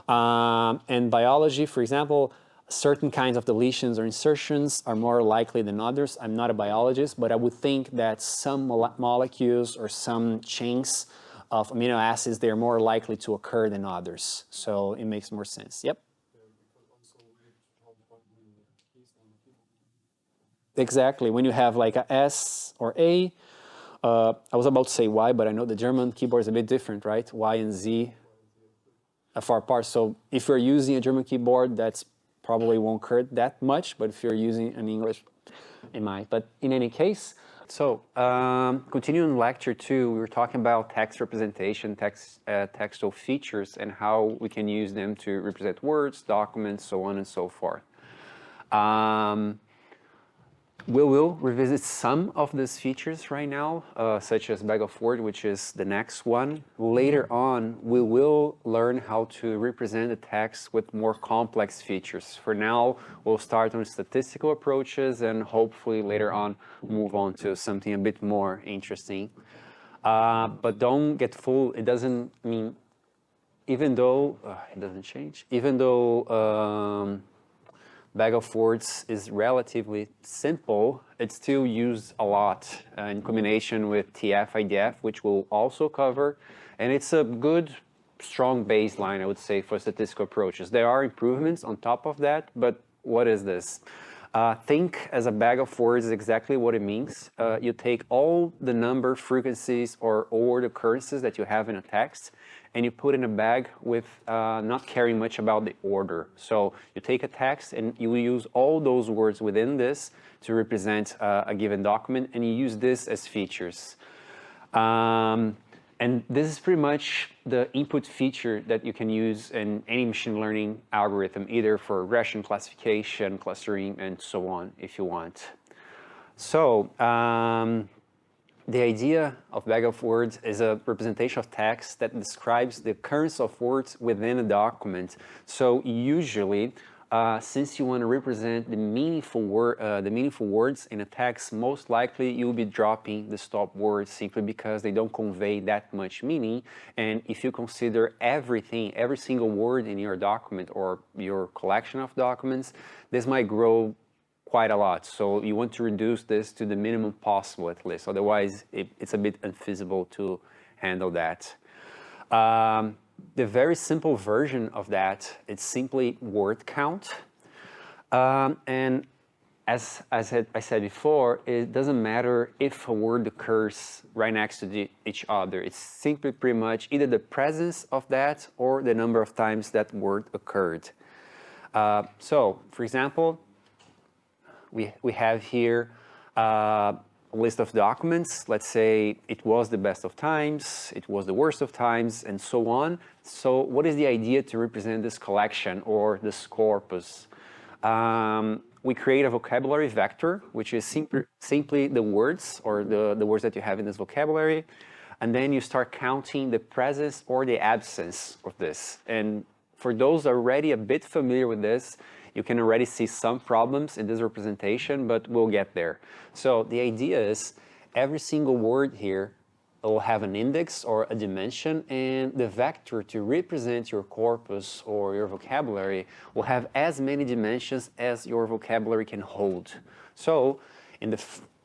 Speaker 4: And biology, for example, certain kinds of deletions or insertions are more likely than others. I'm not a biologist, but I would think that some molecules or some chains of amino acids, they're more likely to occur than others. So it makes more sense. Yep. Exactly. When you have like a S or A, I was about to say Y, but I know the German keyboard is a bit different, right? Y and Z are far apart. So if you're using a German keyboard, that's probably won't hurt that much, but if you're using an English, it might. But in any case, so continuing lecture 2, we were talking about text representation, textual features, and how we can use them to represent words, documents, so on and so forth. We will revisit some of these features right now, such as bag of words, which is the next one. Later on, we will learn how to represent the text with more complex features. For now, we'll start on statistical approaches and hopefully later on move on to something a bit more interesting. But don't get fooled. It doesn't mean, even though, it doesn't change, even though bag of words is relatively simple, it's still used a lot in combination with TF, IDF, which we'll also cover. And it's a good, strong baseline, I would say, for statistical approaches. There are improvements on top of that, but what is this? Think as a bag of words is exactly what it means. You take all the number, frequencies, or word occurrences that you have in a text, and you put in a bag with not caring much about the order. So you take a text and you use all those words within this to represent a given document, and you use this as features. And this is pretty much the input feature that you can use in any machine learning algorithm, either for regression, classification, clustering, and so on, if you want. So the idea of bag of words is a representation of text that describes the occurrence of words within a document. So usually, since you want to represent the meaningful words in a text, most likely you'll be dropping the stop words simply because they don't convey that much meaning. And if you consider everything, every single word in your document or your collection of documents, this might grow quite a lot. So you want to reduce this to the minimum possible at least. Otherwise, it's a bit unfeasible to handle that. The very simple version of that, it's simply word count. And as I said before, it doesn't matter if a word occurs right next to each other. It's simply pretty much either the presence of that or the number of times that word occurred. So, for example, we have here a list of documents. Let's say it was the best of times, it was the worst of times, and so on. So what is the idea to represent this collection or this corpus? We create a vocabulary vector, which is simply the words or the words that you have in this vocabulary. And then you start counting the presence or the absence of this. And for those already a bit familiar with this, you can already see some problems in this representation, but we'll get there. So the idea is every single word here will have an index or a dimension, and the vector to represent your corpus or your vocabulary will have as many dimensions as your vocabulary can hold. So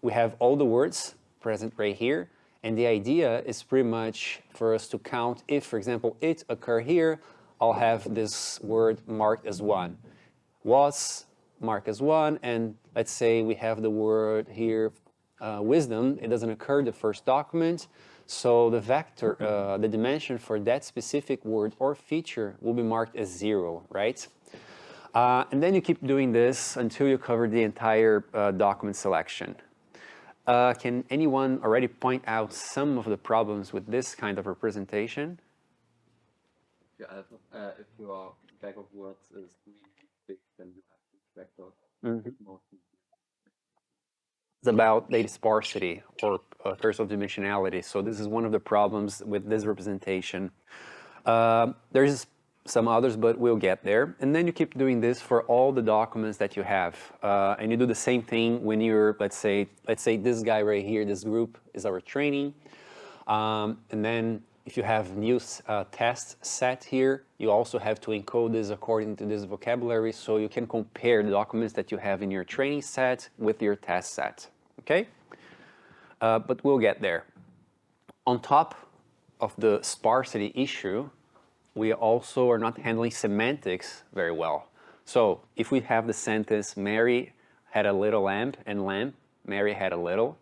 Speaker 4: we have all the words present right here, and the idea is pretty much for us to count if, for example, it occur here, I'll have this word marked as 1. Was marked as 1, and let's say we have the word here, wisdom. It doesn't occur in the first document, so the vector, the dimension for that specific word or feature will be marked as 0, right? And then you keep doing this until you cover the entire document selection. Can anyone already point out some of the problems with this kind of representation?
Speaker 5: If your bag of words is really big, then you have to vector more.
Speaker 4: It's about data sparsity or curse of dimensionality. So this is one of the problems with this representation. There's some others, but we'll get there. And then you keep doing this for all the documents that you have. And you do the same thing when you're, let's say this guy right here, this group is our training. And then if you have new test set here, you also have to encode this according to this vocabulary, so you can compare the documents that you have in your training set with your test set, okay? But we'll get there. On top of the sparsity issue, we also are not handling semantics very well. So if we have the sentence, Mary had a little lamb, and lamb, Mary had a little,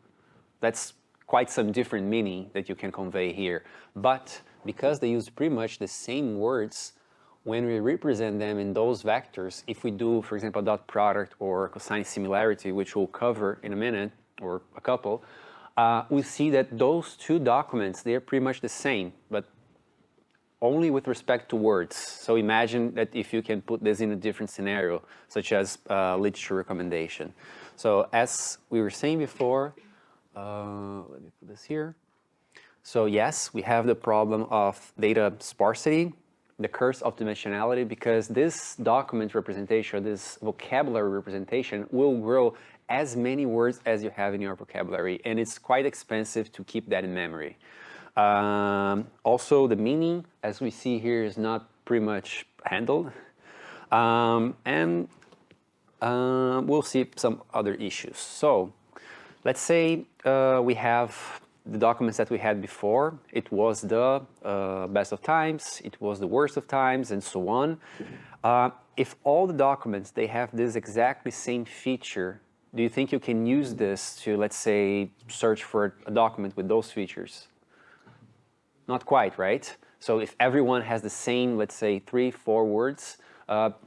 Speaker 4: that's quite some different meaning that you can convey here. But because they use pretty much the same words, when we represent them in those vectors, if we do, for example, dot product or cosine similarity, which we'll cover in a minute or a couple, we see that those two documents, they're pretty much the same, but only with respect to words. So imagine that if you can put this in a different scenario, such as literature recommendation. So as we were saying before, let me put this here. So yes, we have the problem of data sparsity, the curse of dimensionality, because this document representation, this vocabulary representation will grow as many words as you have in your vocabulary, and it's quite expensive to keep that in memory. Also, the meaning, as we see here, is not pretty much handled. And we'll see some other issues. So let's say we have the documents that we had before. It was the best of times, it was the worst of times, and so on. if all the documents, they have this exactly same feature, do you think you can use this to, let's say, search for a document with those features? Not quite, right? So if everyone has the same, let's say, 3, 4 words,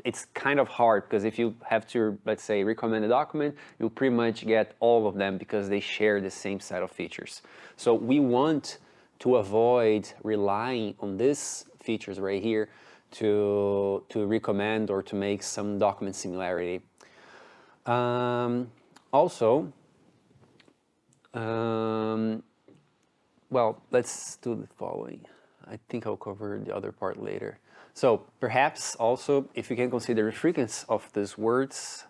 Speaker 4: it's kind of hard, because if you have to, let's say, recommend a document, you'll pretty much get all of them because they share the same set of features. So we want to avoid relying on these features right here to recommend or to make some document similarity. Also, well, let's do the following. I think I'll cover the other part later. So perhaps also, if you can consider the frequency of these words,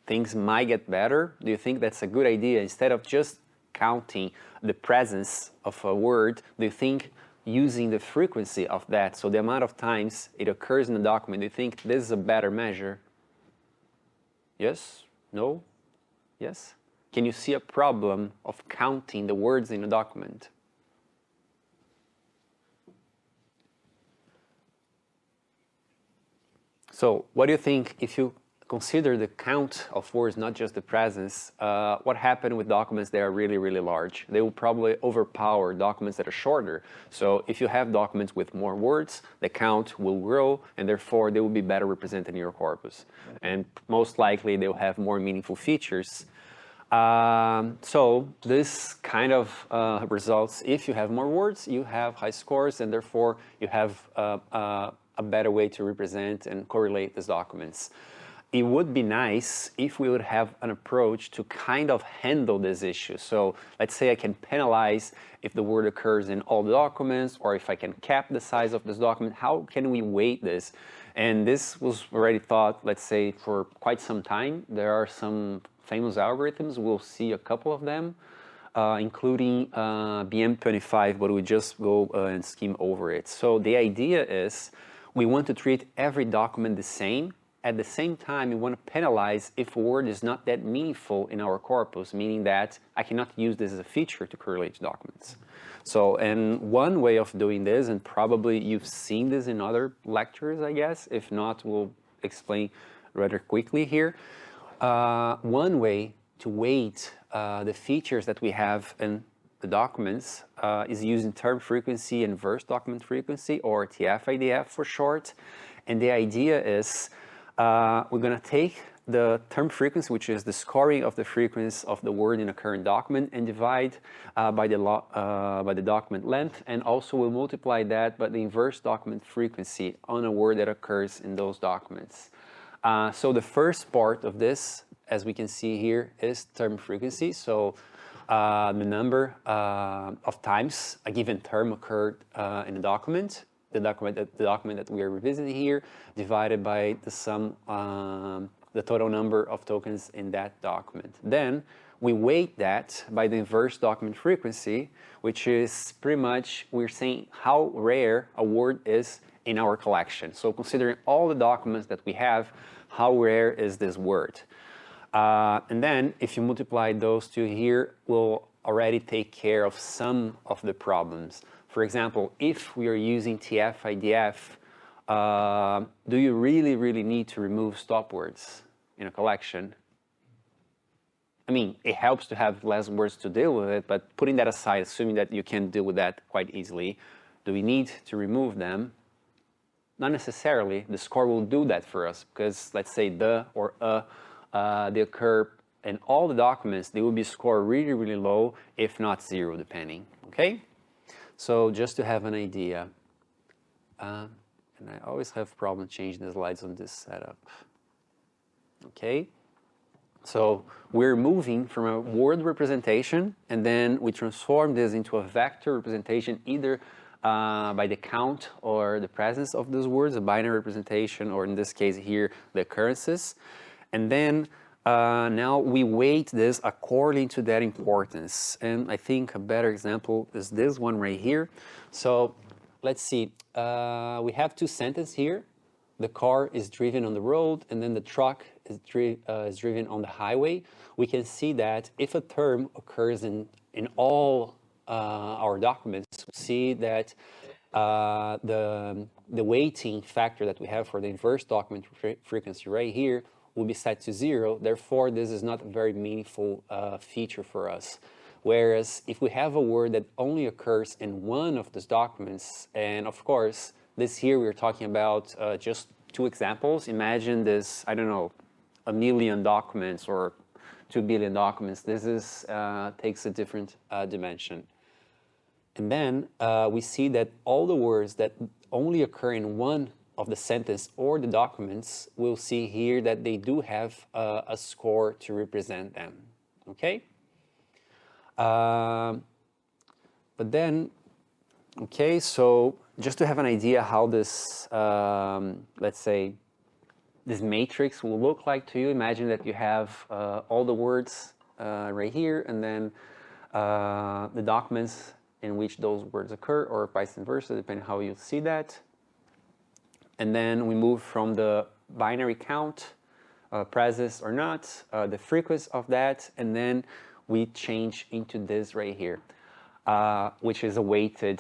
Speaker 4: things might get better. Do you think that's a good idea? Instead of just counting the presence of a word, do you think using the frequency of that, so the amount of times it occurs in the document, do you think this is a better measure? Yes? No? Yes? Can you see a problem of counting the words in a document? So what do you think, if you consider the count of words, not just the presence, what happened with documents that are really, really large? They will probably overpower documents that are shorter. So if you have documents with more words, the count will grow, and therefore they will be better represented in your corpus. And most likely they'll have more meaningful features. So this kind of results, if you have more words, you have high scores, and therefore you have a better way to represent and correlate these documents. It would be nice if we would have an approach to kind of handle this issue. So let's say I can penalize if the word occurs in all the documents, or if I can cap the size of this document. How can we weight this? And this was already thought, let's say, for quite some time. There are some famous algorithms. We'll see a couple of them, including BM25, but we just go and skim over it. So the idea is we want to treat every document the same. At the same time, we want to penalize if a word is not that meaningful in our corpus, meaning that I cannot use this as a feature to correlate documents. So, and one way of doing this, and probably you've seen this in other lectures, I guess, if not, we'll explain rather quickly here. One way to weight the features that we have in the documents is using term frequency and verse document frequency, or TF-IDF for short. And the idea is we're going to take the term frequency, which is the scoring of the frequency of the word in a current document, and divide by the document length, and also we'll multiply that by the inverse document frequency on a word that occurs in those documents. So the first part of this, as we can see here, is term frequency. So the number of times a given term occurred in a document. The document that we are revisiting here, divided by the sum, the total number of tokens in that document. Then we weight that by the inverse document frequency, which is pretty much, we're saying how rare a word is in our collection. So considering all the documents that we have, how rare is this word? And then if you multiply those two here, we'll already take care of some of the problems. For example, if we are using TF-IDF, do you really need to remove stopwords in a collection? I mean, it helps to have less words to deal with it, but putting that aside, assuming that you can deal with that quite easily, do we need to remove them? Not necessarily. The score will do that for us, because let's say the or they occur in all the documents, they will be scored really low, if not 0, depending. Okay? So just to have an idea, and I always have problem changing the slides on this setup. Okay? So we're moving from a word representation, and then we transform this into a vector representation, either by the count or the presence of those words, a binary representation, or in this case here, the occurrences. And then now we weight this according to that importance. And I think a better example is this one right here. So let's see, we have two sentences here. The car is driven on the road, and then the truck is driven on the highway. We can see that if a term occurs in all our documents, we see that the the weighting factor that we have for the inverse document frequency right here will be set to 0. Therefore, this is not a very meaningful feature for us. Whereas if we have a word that only occurs in one of these documents, and of course, this here we're talking about just 2 examples. Imagine this, I don't know, 1 million documents or 2 billion documents. This is takes a different dimension. And then we see that all the words that only occur in one of the sentence or the documents, we'll see here that they do have a score to represent them, okay? But then, okay, so just to have an idea how this, let's say, this matrix will look like to you, imagine that you have all the words right here, and then the documents in which those words occur, or vice versa, depending how you see that. And then we move from the binary count, presence or not, the frequency of that, and then we change into this right here, which is a weighted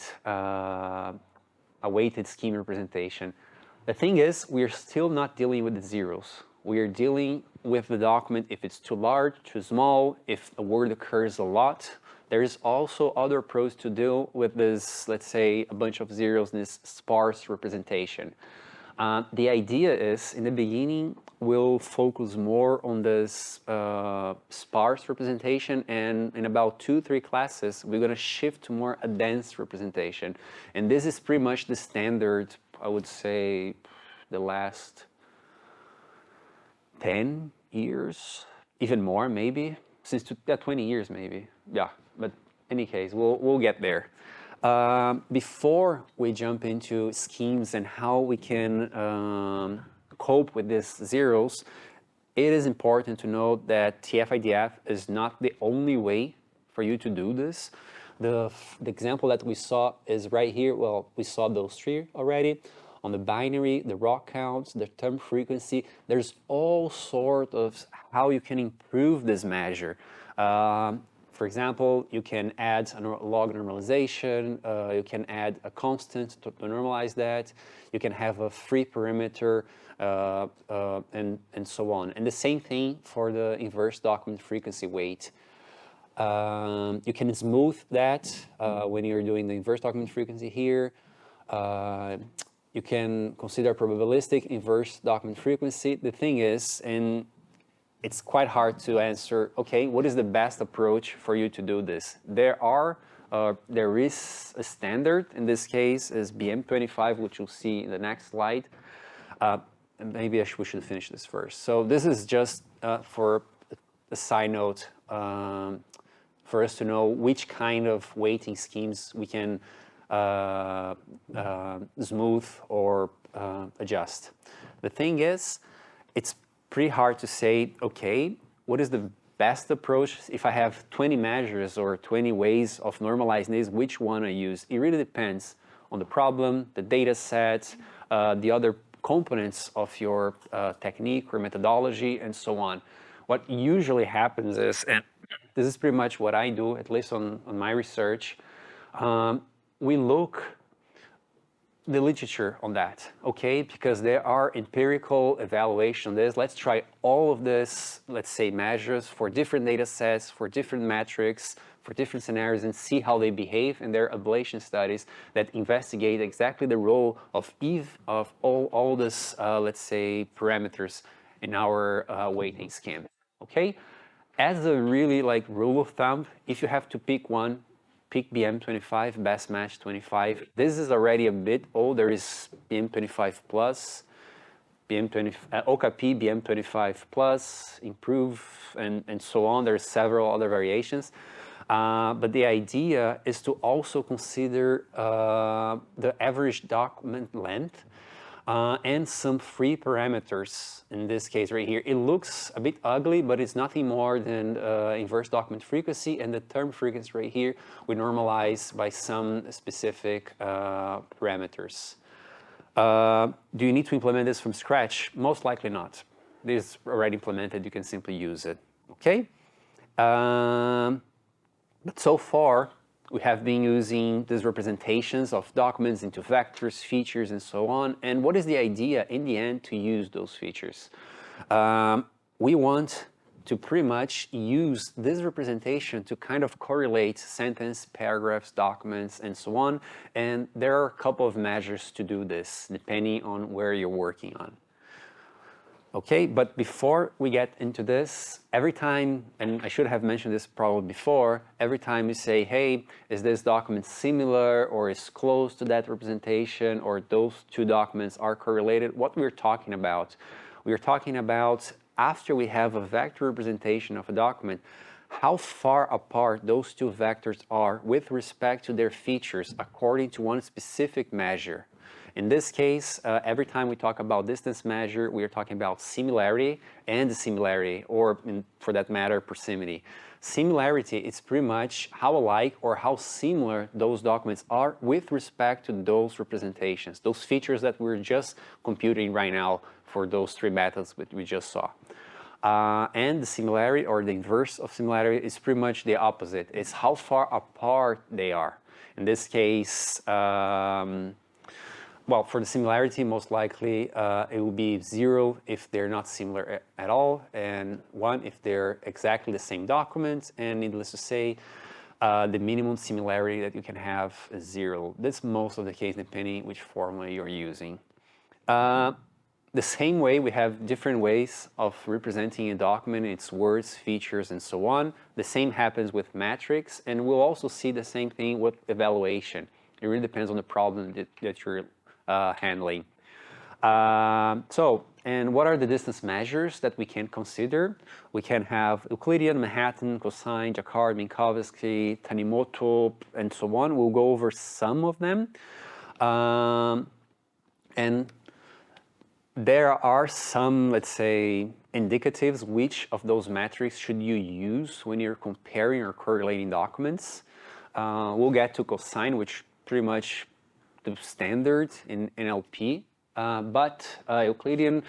Speaker 4: scheme representation. The thing is, we're still not dealing with the zeros. We are dealing with the document if it's too large, too small, if a word occurs a lot. There is also other approach to deal with this, let's say, a bunch of zeros in this sparse representation. The idea is, in the beginning, we'll focus more on this sparse representation, and in about 2-3 classes, we're going to shift to more a dense representation. And this is pretty much the standard, I would say, the last 10 years, even more maybe, since 20 years maybe, yeah. But in any case, we'll get there. Before we jump into schemes and how we can cope with these zeros, it is important to note that TF-IDF is not the only way for you to do this. The example that we saw is right here. Well, we saw those 3 already. On the binary, the raw counts, the term frequency, there's all sorts of how you can improve this measure. For example, you can add a log normalization, you can add a constant to normalize that, you can have a free perimeter, and so on. And the same thing for the inverse document frequency weight. You can smooth that when you're doing the inverse document frequency here. You can consider probabilistic inverse document frequency. The thing is, and it's quite hard to answer, okay, what is the best approach for you to do this? There is a standard, in this case is BM25, which you'll see in the next slide. And maybe we should finish this first. So this is just for a side note, for us to know which kind of weighting schemes we can smooth or adjust. The thing is, it's pretty hard to say, okay, what is the best approach if I have 20 measures or 20 ways of normalizing this, which one I use? It really depends on the problem, the data set, the other components of your technique or methodology, and so on. What usually happens is, and this is pretty much what I do, at least on my research, we look the literature on that, okay? Because there are empirical evaluation on this. Let's try all of this, let's say, measures for different data sets, for different metrics, for different scenarios, and see how they behave in their ablation studies that investigate exactly the role of all this, let's say, parameters in our weighting scheme, okay? As a really rule of thumb, if you have to pick one, pick BM25, best match 25. This is already a bit old. There is BM25 plus, OKP, BM25 plus, improve, and so on. There's several other variations. But the idea is to also consider the average document length and some free parameters. In this case right here, it looks a bit ugly, but it's nothing more than inverse document frequency, and the term frequency right here we normalize by some specific parameters. Do you need to implement this from scratch? Most likely not. This is already implemented, you can simply use it, okay? But so far, We have been using these representations of documents into vectors, features, and so on. And what is the idea in the end to use those features? We want to pretty much use this representation to kind of correlate sentence, paragraphs, documents, and so on. And there are a couple of measures to do this, depending on where you're working on. Okay, but before we get into this, every time, and I should have mentioned this probably before, every time you say, hey, is this document similar or is close to that representation, or those two documents are correlated, what we're talking about? We're talking about, after we have a vector representation of a document, how far apart those two vectors are with respect to their features according to one specific measure. In this case, every time we talk about distance measure, we are talking about similarity and dissimilarity, or for that matter, proximity. Similarity is pretty much how alike or how similar those documents are with respect to those representations, those features that we're just computing right now for those three methods that we just saw. And the similarity, or the inverse of similarity, is pretty much the opposite. It's how far apart they are. In this case, well, for the similarity, most likely it will be 0 if they're not similar at all, and 1 if they're exactly the same document, and needless to say, the minimum similarity that you can have is 0. That's most of the case, depending which formula you're using. The same way, we have different ways of representing a document, its words, features, and so on. The same happens with metrics, and we'll also see the same thing with evaluation. It really depends on the problem that you're handling. And what are the distance measures that we can consider? We can have Euclidean, Manhattan, cosine, Jacquard, Minkowski, Tanimoto, and so on. We'll go over some of them. And there are some, let's say, indicatives. Which of those metrics should you use when you're comparing or correlating documents? We'll get to cosine, which pretty much the standard in NLP, but Euclidean,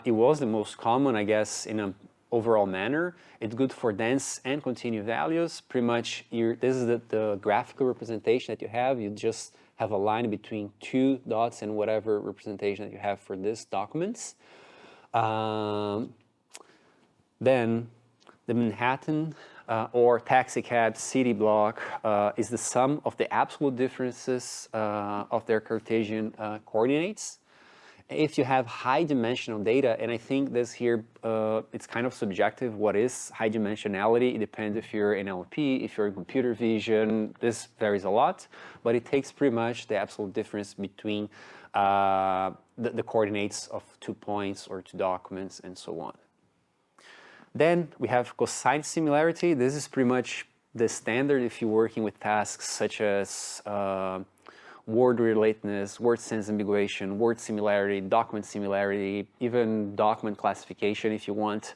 Speaker 4: it was the most common, I guess, in an overall manner. It's good for dense and continuous values. Pretty much, this is the graphical representation that you have. You just have a line between two dots and whatever representation that you have for these documents. Then the Manhattan or taxicab city block is the sum of the absolute differences of their Cartesian coordinates. If you have high dimensional data, and I think this here, it's kind of subjective. What is high dimensionality? It depends if you're in NLP, if you're in computer vision. This varies a lot, but it takes pretty much the absolute difference between the coordinates of 2 points or 2 documents and so on. Then we have cosine similarity. This is pretty much the standard if you're working with tasks such as word relatedness, word sense ambiguation, word similarity, document similarity, even document classification if you want.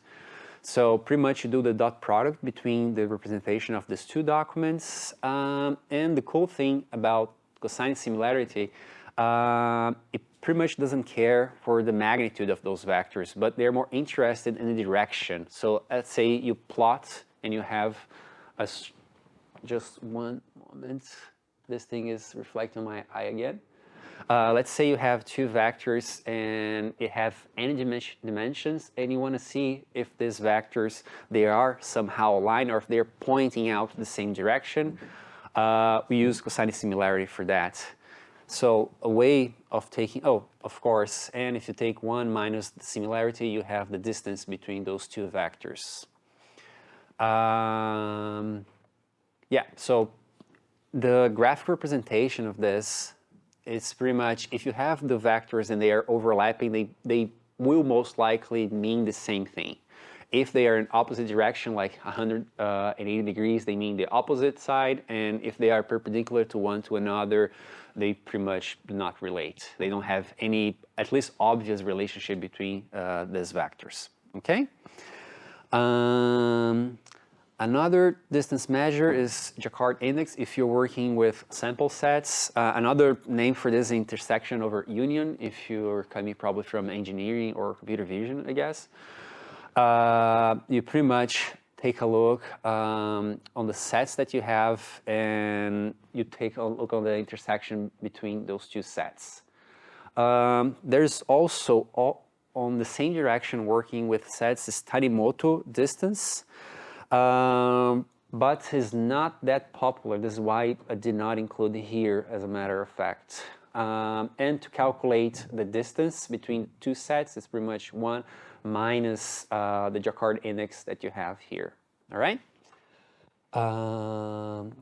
Speaker 4: So pretty much you do the dot product between the representation of these 2 documents. And the cool thing about cosine similarity, it pretty much doesn't care for the magnitude of those vectors, but they're more interested in the direction. So let's say you plot and you have just one moment. This thing is reflecting my eye again. Let's say you have 2 vectors and it have any dimensions, and you want to see if these vectors, they are somehow aligned or if they're pointing out the same direction. We use cosine similarity for that. So a way of taking, oh, of course, and if you take 1 minus the similarity, you have the distance between those 2 vectors. Yeah, so the graphic representation of this is pretty much, if you have the vectors and they are overlapping, they will most likely mean the same thing. If they are in opposite direction, like 180 degrees, they mean the opposite side, and if they are perpendicular to one to another, they pretty much do not relate. They don't have any, at least obvious relationship between these vectors, okay? Another distance measure is Jacquard index if you're working with sample sets. Another name for this is intersection over union if you're coming probably from engineering or computer vision, I guess. You pretty much take a look on the sets that you have, and you take a look on the intersection between those two sets. There's also, on the same direction, working with sets, is Tanimoto distance, but is not that popular. This is why I did not include it here, as a matter of fact. And to calculate the distance between two sets, it's pretty much 1 minus the Jacquard index that you have here. All right?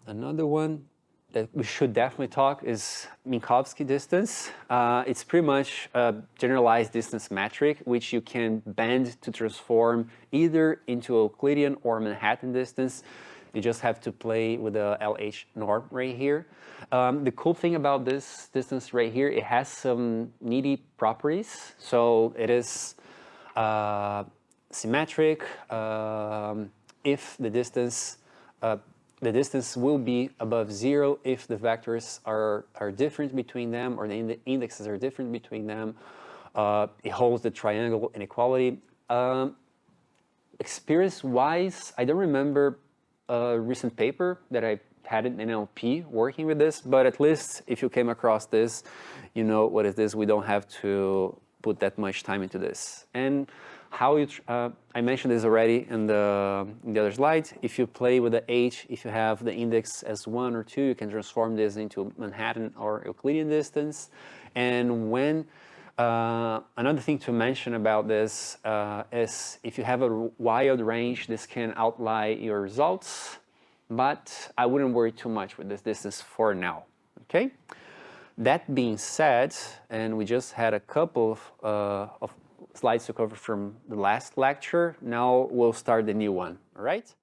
Speaker 4: Another one that we should definitely talk is Minkowski distance. It's pretty much a generalized distance metric, which you can bend to transform either into Euclidean or Manhattan distance. You just have to play with the LH norm right here. The cool thing about this distance right here, it has some needy properties. So it is symmetric. If the distance will be above 0 if the vectors are different between them, or the indexes are different between them. It holds the triangle inequality. Experience-wise, I don't remember a recent paper that I had in NLP working with this, but at least if you came across this, you know what it is. We don't have to put that much time into this. And how you, I mentioned this already in the other slide. If you play with the H, if you have the index as 1 or 2, you can transform this into Manhattan or Euclidean distance. And when another thing to mention about this is if you have a wild range, this can outlie your results, but I wouldn't worry too much with this distance for now, okay? That being said, and we just had a couple of slides to cover from the last lecture, now we'll start the new one, all right?